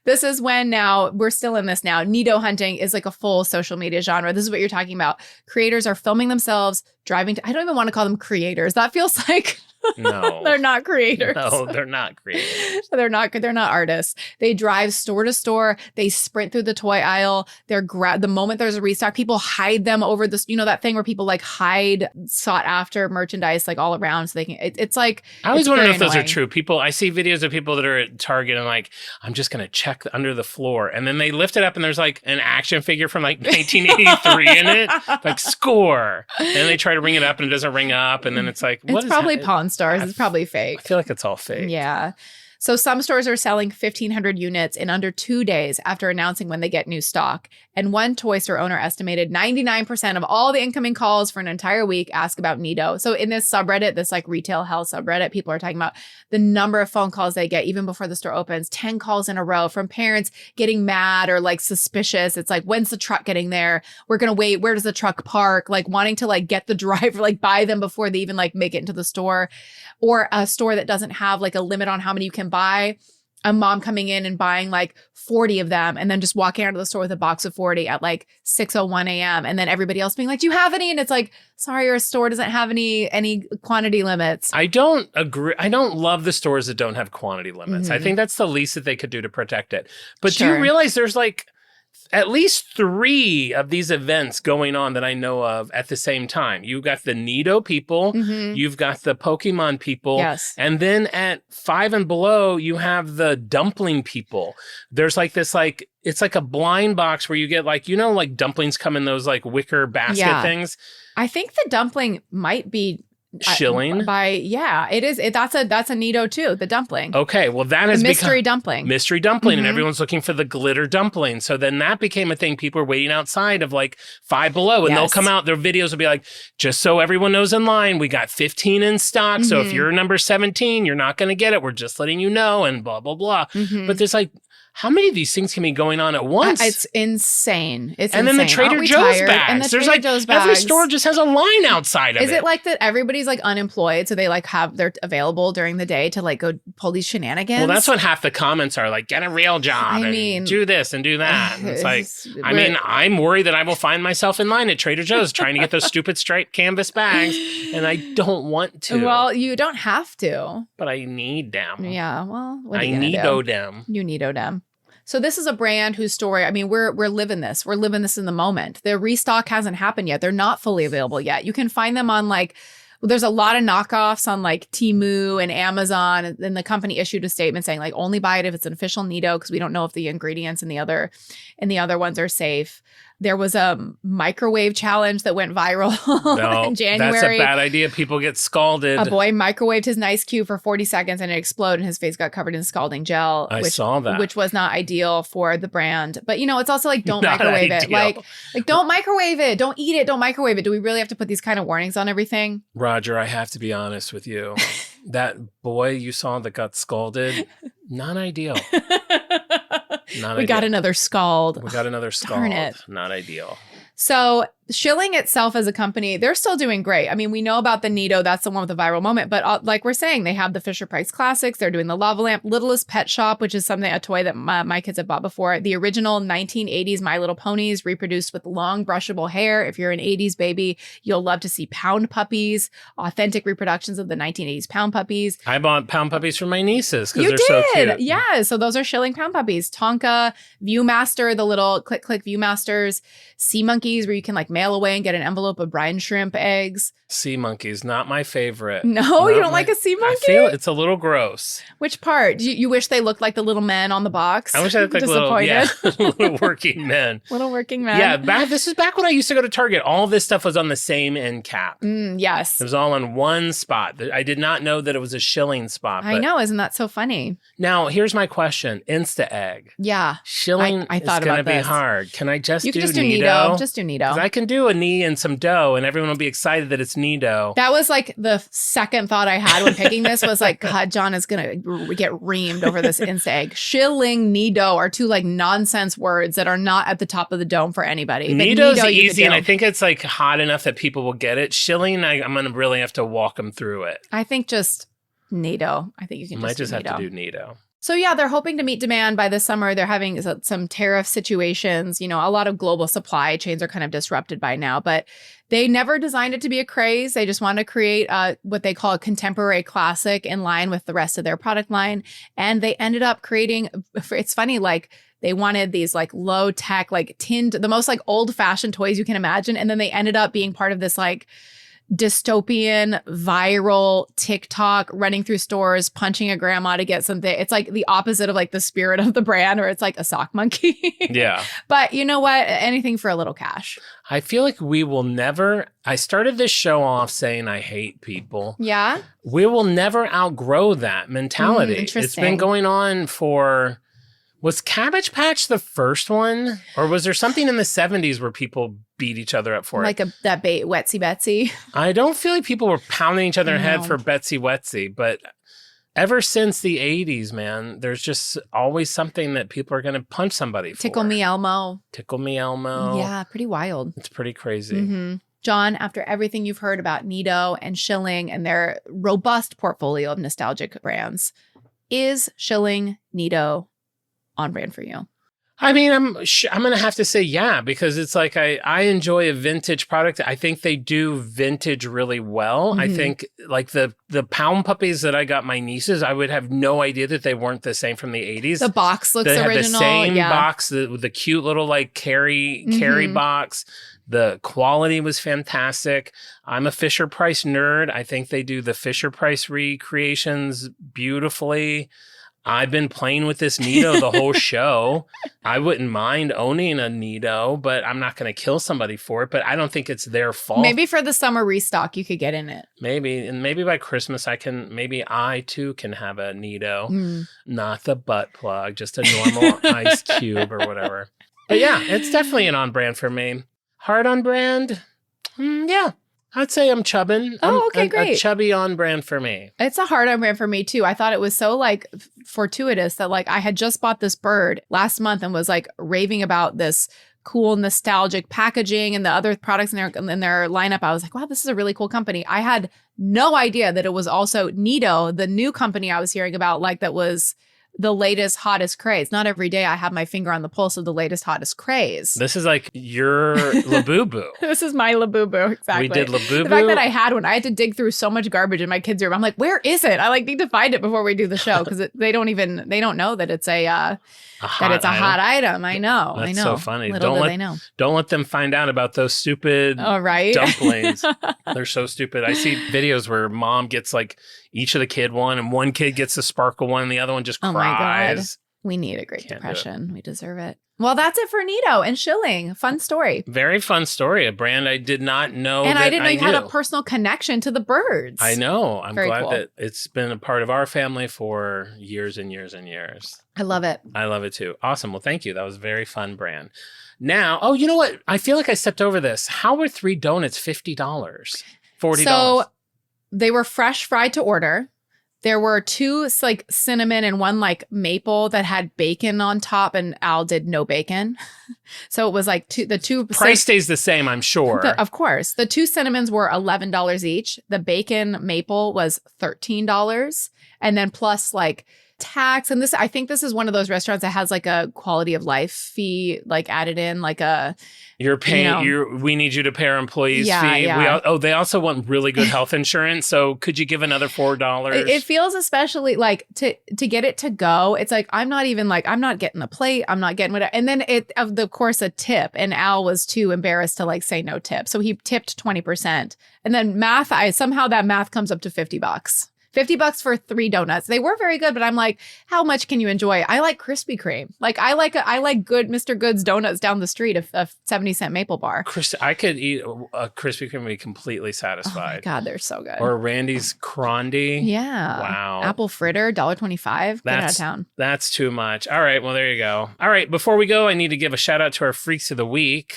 Speaker 3: This is when now, we're still in this now, NeeDoh hunting is like a full social media genre. This is what you're talking about. Creators are filming themselves, driving to, I don't even want to call them creators. That feels like
Speaker 5: No.
Speaker 3: they're not creators.
Speaker 5: No, they're not creators.
Speaker 3: They're not artists. They drive store to store. They sprint through the toy aisle. The moment there's a restock, people hide them over this, that thing where people like hide sought after merchandise like all around so they can, it's like,
Speaker 5: I always want to know if those are
Speaker 3: annoying.
Speaker 5: true. I see videos of people that are at Target and like, I'm just going to check under the floor. And then they lift it up and there's like an action figure from like 1983 in it, like score. And they try to ring it up and it doesn't ring up. And then it's like, what
Speaker 3: It's
Speaker 5: is
Speaker 3: probably
Speaker 5: that?
Speaker 3: Pawn Stars. It's probably fake.
Speaker 5: I feel like it's all fake.
Speaker 3: Yeah. So some stores are selling 1,500 units in under 2 days after announcing when they get new stock. And one toy store owner estimated 99% of all the incoming calls for an entire week ask about NeeDoh. So in this subreddit, this like retail hell subreddit, people are talking about the number of phone calls they get even before the store opens, 10 calls in a row from parents getting mad or like suspicious. It's like, when's the truck getting there? We're going to wait. Where does the truck park? Like wanting to like get the driver, like buy them before they even like make it into the store. Or a store that doesn't have like a limit on how many you can buy. A mom coming in and buying like 40 of them and then just walking out of the store with a box of 40 at like 6:01 a.m. And then everybody else being like, do you have any? And it's like, sorry, your store doesn't have any quantity limits.
Speaker 5: I don't agree. I don't love the stores that don't have quantity limits. I
Speaker 3: Mhm.
Speaker 5: think that's the least that they could do to protect it. But do
Speaker 3: Sure.
Speaker 5: you realize there's like at least 3 of these events going on that I know of at the same time? You've got the NeeDoh people,
Speaker 3: Mhm.
Speaker 5: you've got the Pokemon people,
Speaker 3: Yes.
Speaker 5: and then at 5 and below, you have the dumpling people. There's like this, like, it's like a blind box where you get like, like dumplings come in those like wicker basket
Speaker 3: Yeah.
Speaker 5: things.
Speaker 3: I think the dumpling might be
Speaker 5: Schylling?
Speaker 3: It is. That's a NeeDoh too, the dumpling.
Speaker 5: Okay, well that
Speaker 3: The
Speaker 5: has
Speaker 3: mystery
Speaker 5: become
Speaker 3: dumpling.
Speaker 5: mystery dumpling, and
Speaker 3: Mhm.
Speaker 5: everyone's looking for the glitter dumpling. So then that became a thing. People are waiting outside of like 5 below, and they'll
Speaker 3: Yes.
Speaker 5: come out. Their videos will be like, just so everyone knows in line, we got 15 in stock. So if
Speaker 3: Mhm.
Speaker 5: you're number 17, you're not going to get it. We're just letting you know, and blah blah blah.
Speaker 3: Mhm.
Speaker 5: But there's like, how many of these things can be going on at once?
Speaker 3: It's insane. It's
Speaker 5: and then the
Speaker 3: insane.
Speaker 5: Trader
Speaker 3: Aren't we
Speaker 5: Joe's
Speaker 3: tired?
Speaker 5: bags.
Speaker 3: And the
Speaker 5: There's
Speaker 3: Trader
Speaker 5: like
Speaker 3: Joe's
Speaker 5: every
Speaker 3: bags.
Speaker 5: store just has a line outside of
Speaker 3: Is it like that everybody's like unemployed, so they like they're available during the day to like go pull these shenanigans?
Speaker 5: Well, that's what half the comments are like. Get a real job.
Speaker 3: I
Speaker 5: and
Speaker 3: mean,
Speaker 5: do this and do that. And it's like, I
Speaker 3: we're-
Speaker 5: mean, I'm worried that I will find myself in line at Trader Joe's trying to get those stupid striped canvas bags, and I don't want to.
Speaker 3: Well, you don't have to.
Speaker 5: But I need them.
Speaker 3: Yeah. Well, what are
Speaker 5: I
Speaker 3: you gonna
Speaker 5: need
Speaker 3: do?
Speaker 5: them.
Speaker 3: You NeeDoh them. So this is a brand whose story, I mean, we're living this. We're living this in the moment. The restock hasn't happened yet. They're not fully available yet. You can find them on like, there's a lot of knockoffs on like Temu and Amazon. And the company issued a statement saying like, only buy it if it's an official NeeDoh because we don't know if the ingredients in the other ones are safe. There was a microwave challenge that went viral
Speaker 5: No,
Speaker 3: in January.
Speaker 5: that's a bad idea. People get scalded.
Speaker 3: A boy microwaved his nice cube for 40 seconds and it exploded and his face got covered in scalding gel.
Speaker 5: I saw that.
Speaker 3: Which was not ideal for the brand. But it's also like, don't
Speaker 5: Not
Speaker 3: microwave it.
Speaker 5: ideal.
Speaker 3: Like don't microwave it. Don't eat it. Don't microwave it. Do we really have to put these kind of warnings on everything?
Speaker 5: Roger, I have to be honest with you. That boy you saw that got scalded, not ideal. Not
Speaker 3: We
Speaker 5: ideal.
Speaker 3: got another scald.
Speaker 5: We got another scald.
Speaker 3: Darn it.
Speaker 5: Not ideal.
Speaker 3: So Schylling itself as a company, they're still doing great. I mean, we know about the NeeDoh. That's the one with the viral moment. But like we're saying, they have the Fisher-Price Classics. They're doing the Lava Lamp, Littlest Pet Shop, which is a toy that my kids have bought before. The original 1980s My Little Ponies reproduced with long brushable hair. If you're an 80s baby, you'll love to see Pound Puppies, authentic reproductions of the 1980s Pound Puppies.
Speaker 5: I bought Pound Puppies for my nieces because they're so cute.
Speaker 3: Yeah. So those are Schylling Pound Puppies. Tonka, Viewmaster, the little click Viewmasters, Sea Monkeys, where you can like mail away and get an envelope of brine shrimp eggs.
Speaker 5: Sea monkeys, not my favorite.
Speaker 3: No, you don't like a sea monkey?
Speaker 5: I feel it's a little gross.
Speaker 3: Which part? You wish they looked like the little men on the box?
Speaker 5: I wish I looked like little working men.
Speaker 3: Little working men.
Speaker 5: Yeah, this is back when I used to go to Target. All this stuff was on the same end cap.
Speaker 3: Yes.
Speaker 5: It was all on one spot. I did not know that it was a Schylling spot.
Speaker 3: I know. Isn't that so funny?
Speaker 5: Now, here's my question. Insta egg.
Speaker 3: Yeah.
Speaker 5: Schylling
Speaker 3: I thought
Speaker 5: is going to
Speaker 3: about
Speaker 5: be
Speaker 3: this.
Speaker 5: hard. Can I just
Speaker 3: You
Speaker 5: do
Speaker 3: can just do
Speaker 5: NeeDoh?
Speaker 3: Just do NeeDoh.
Speaker 5: Because I can do a knee and some dough, and everyone will be excited that it's NeeDoh.
Speaker 3: That was like the second thought I had when picking this was like, God, Jon is going to get reamed over this Insta egg. Schylling, NeeDoh are two like nonsense words that are not at the top of the dome for anybody.
Speaker 5: NeeDoh's easy, and I think it's like hot enough that people will get it. Schylling, I'm going to really have to walk them through it.
Speaker 3: I think just NeeDoh. I think you can
Speaker 5: Might just have
Speaker 3: NeeDoh.
Speaker 5: to do NeeDoh.
Speaker 3: So yeah, they're hoping to meet demand by this summer. They're having some tariff situations. You know, a lot of global supply chains are kind of disrupted by now, but they never designed it to be a craze. They just want to create what they call a contemporary classic in line with the rest of their product line. And they ended up creating, it's funny, like they wanted these like low tech, like tinned, the most like old fashioned toys you can imagine. And then they ended up being part of this like dystopian viral TikTok running through stores, punching a grandma to get something. It's like the opposite of like the spirit of the brand, or it's like a sock monkey.
Speaker 5: Yeah.
Speaker 3: But you know what? Anything for a little cash.
Speaker 5: I feel like we will never, I started this show off saying I hate people.
Speaker 3: Yeah.
Speaker 5: We will never outgrow that mentality. It's
Speaker 3: interesting.
Speaker 5: been going on for, was Cabbage Patch the first one? Or was there something in the 70s where people beat each other up for
Speaker 3: Like
Speaker 5: it?
Speaker 3: that Wetsy Betsy.
Speaker 5: I don't feel like people were pounding each other in the head
Speaker 3: No.
Speaker 5: for Betsy Wetsy, but ever since the 80s, man, there's just always something that people are going to punch somebody for.
Speaker 3: Tickle Me Elmo.
Speaker 5: Tickle Me Elmo.
Speaker 3: Yeah, pretty wild.
Speaker 5: It's pretty crazy.
Speaker 3: Jon, after everything you've heard about NeeDoh and Schylling and their robust portfolio of nostalgic brands, is Schylling NeeDoh on brand for you?
Speaker 5: I mean, I'm going to have to say yeah, because it's like I enjoy a vintage product. I think they do vintage really well. I think like the Pound Puppies that I got my nieces, I would have no idea that they weren't the same from the 80s.
Speaker 3: The box looks
Speaker 5: they
Speaker 3: original.
Speaker 5: have the same
Speaker 3: yeah.
Speaker 5: box, the cute little like carry box. The quality was fantastic. I'm a Fisher-Price nerd. I think they do the Fisher-Price recreations beautifully. I've been playing with this NeeDoh the whole show. I wouldn't mind owning a NeeDoh, but I'm not going to kill somebody for it. But I don't think it's their fault.
Speaker 3: Maybe for the summer restock, you could get in it.
Speaker 5: Maybe. And maybe by Christmas, maybe I too can have a NeeDoh. Not the butt plug, just a normal ice cube or whatever. But yeah, it's definitely an on brand for me. Hard on brand? Yeah. I'd say I'm chubbing.
Speaker 3: Okay, great.
Speaker 5: A chubby on brand for me.
Speaker 3: It's a hard on brand for me too. I thought it was so like fortuitous that like I had just bought this bird last month and was like raving about this cool nostalgic packaging and the other products in their lineup. I was like, wow, this is a really cool company. I had no idea that it was also NeeDoh, the new company I was hearing about, like that was the latest, hottest craze. Not every day I have my finger on the pulse of the latest, hottest craze.
Speaker 5: This is like your Labubu.
Speaker 3: This is my Labubu, exactly.
Speaker 5: We did Labubu.
Speaker 3: The fact that I had one, I had to dig through so much garbage in my kids' room. I'm like, where is it? I like need to find it before we do the show because they don't know that it's a hot item. I know.
Speaker 5: That's
Speaker 3: I know.
Speaker 5: so funny.
Speaker 3: Little do they know.
Speaker 5: Don't let them find out about those stupid dumplings. They're so stupid. I see videos where mom gets like each of the kid one, and one kid gets the sparkle one, and the other one just cries.
Speaker 3: Oh my God. We need a Great Depression. We deserve it. Well, that's it for NeeDoh and Schylling. Fun story.
Speaker 5: Very fun story. A brand I did not know.
Speaker 3: And
Speaker 5: that
Speaker 3: I didn't know you had
Speaker 5: knew.
Speaker 3: a personal connection to the birds.
Speaker 5: I know. I'm
Speaker 3: Very
Speaker 5: glad
Speaker 3: cool.
Speaker 5: that it's been a part of our family for years and years and years.
Speaker 3: I love it.
Speaker 5: I love it too. Awesome. Well, thank you. That was a very fun brand. Now, you know what? I feel like I stepped over this. How were 3 donuts $50? $40?
Speaker 3: So they were fresh fried to order. There were 2 like cinnamon and 1 like maple that had bacon on top, and Al did no bacon. So it was like the two
Speaker 5: price stays the same, I'm sure.
Speaker 3: Of course. The 2 cinnamons were $11 each. The bacon maple was $13. And then plus like tax. And I think this is one of those restaurants that has like a quality of life fee like added in, like a
Speaker 5: you're paying we need you to pay our employees fee.
Speaker 3: Yeah.
Speaker 5: They also want really good health insurance. So could you give another $4?
Speaker 3: It feels especially like to get it to go. It's like I'm not getting the plate. I'm not getting whatever. And then of course a tip. And Al was too embarrassed to like say no tip. So he tipped 20%. And then somehow that math comes up to $50. $50 for 3 donuts. They were very good, but I'm like, how much can you enjoy? I like Krispy Kreme. Like I like good Mr. Good's donuts down the street, a 70-cent maple bar.
Speaker 5: I could eat a Krispy Kreme and be completely satisfied.
Speaker 3: Oh my God, they're so good.
Speaker 5: Or Randy's Crondy.
Speaker 3: Yeah.
Speaker 5: Wow.
Speaker 3: Apple fritter, $1.25. Get out of town.
Speaker 5: That's too much. All right. Well, there you go. All right. Before we go, I need to give a shout out to our Freaks of the Week.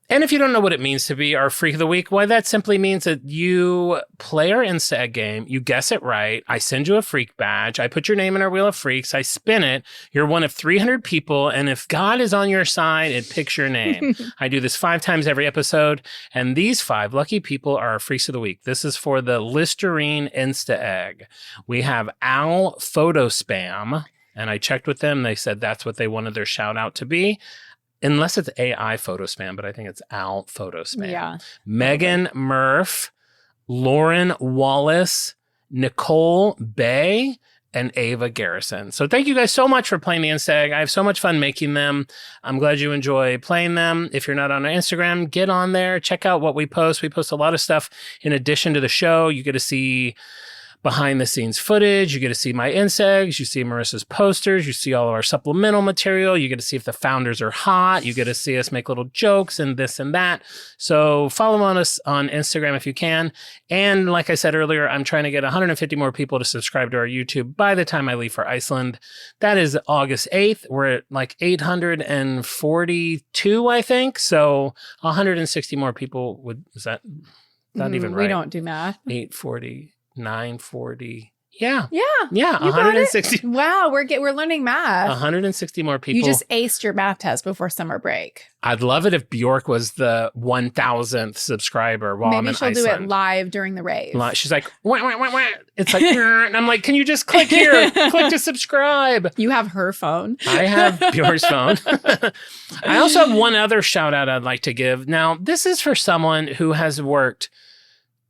Speaker 5: And if you don't know what it means to be our Freak of the Week, why that simply means that you play our Insta egg game, you guess it right, I send you a freak badge, I put your name in our wheel of freaks, I spin it, you're one of 300 people, and if God is on your side, it picks your name. I do this 5 times every episode, and these 5 lucky people are our Freaks of the Week. This is for the Listerine Insta egg. We have Al Photo Spam, and I checked with them, they said that's what they wanted their shout out to be. Unless it's AI photo spam, but I think it's Al photo spam.
Speaker 3: Yeah.
Speaker 5: Megan Murph, Lauren Wallace, Nicole Bay, and Ava Garrison. So thank you guys so much for playing the Insta egg. I have so much fun making them. I'm glad you enjoy playing them. If you're not on our Instagram, get on there. Check out what we post. We post a lot of stuff in addition to the show. You get to see behind the scenes footage. You get to see my Insta, you see Marissa's posters, you see all of our supplemental material. You get to see if the founders are hot. You get to see us make little jokes and this and that. So follow us on Instagram if you can. And like I said earlier, I'm trying to get 150 more people to subscribe to our YouTube by the time I leave for Iceland. That is August 8th. We're at like 842, I think. So 160 more people is that not even right?
Speaker 3: We don't do math.
Speaker 5: 840. 940. Yeah.
Speaker 3: 160. Wow, we're learning math.
Speaker 5: 160 more people.
Speaker 3: You just aced your math test before summer break.
Speaker 5: I'd love it if Bjork was the 1,000th subscriber while I'm in Iceland.
Speaker 3: Maybe she'll do it live during the rave.
Speaker 5: She's like, wah, wah, wah, wah. It's like, and I'm like, can you just click here? Click to subscribe.
Speaker 3: You have her phone.
Speaker 5: I have Bjork's phone. I also have one other shout out I'd like to give. Now, this is for someone who has worked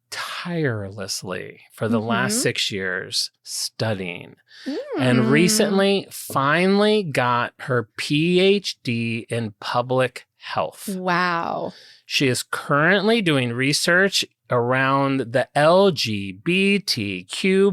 Speaker 5: tirelessly for the last 6 years studying and recently finally got her PhD in public health.
Speaker 3: Wow.
Speaker 5: She is currently doing research around the LGBTQ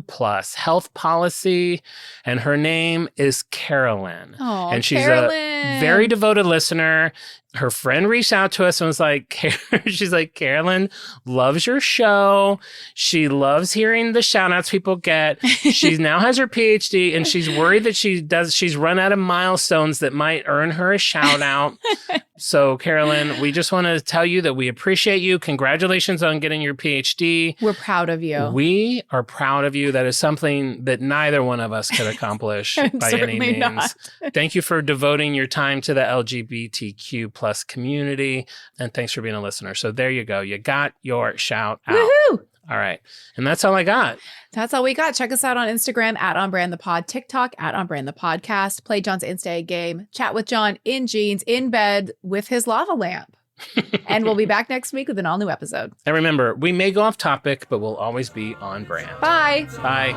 Speaker 5: plus health policy, and her name is Carolyn.
Speaker 3: Oh,
Speaker 5: and she's
Speaker 3: Carolyn.
Speaker 5: a very devoted listener. Her friend reached out to us and was like, she's like, Carolyn loves your show. She loves hearing the shout outs people get. She now has her PhD and she's worried that she's run out of milestones that might earn her a shout out. So Carolyn, we just want to tell you that we appreciate you. Congratulations on getting your PhD.
Speaker 3: We're proud of you.
Speaker 5: We are proud of you. That is something that neither one of us could accomplish by any means.
Speaker 3: Not.
Speaker 5: Thank you for devoting your time to the LGBTQ plus community. And thanks for being a listener. So there you go. You got your shout out.
Speaker 3: Woohoo!
Speaker 5: All right. And that's all I got.
Speaker 3: That's all we got. Check us out on Instagram at OnBrandThePod, TikTok at OnBrandThePodcast. Play Jon's Insta Egg game. Chat with Jon in jeans, in bed with his lava lamp. And we'll be back next week with an all-new episode.
Speaker 5: And remember, we may go off topic, but we'll always be on brand.
Speaker 3: Bye.
Speaker 5: Bye.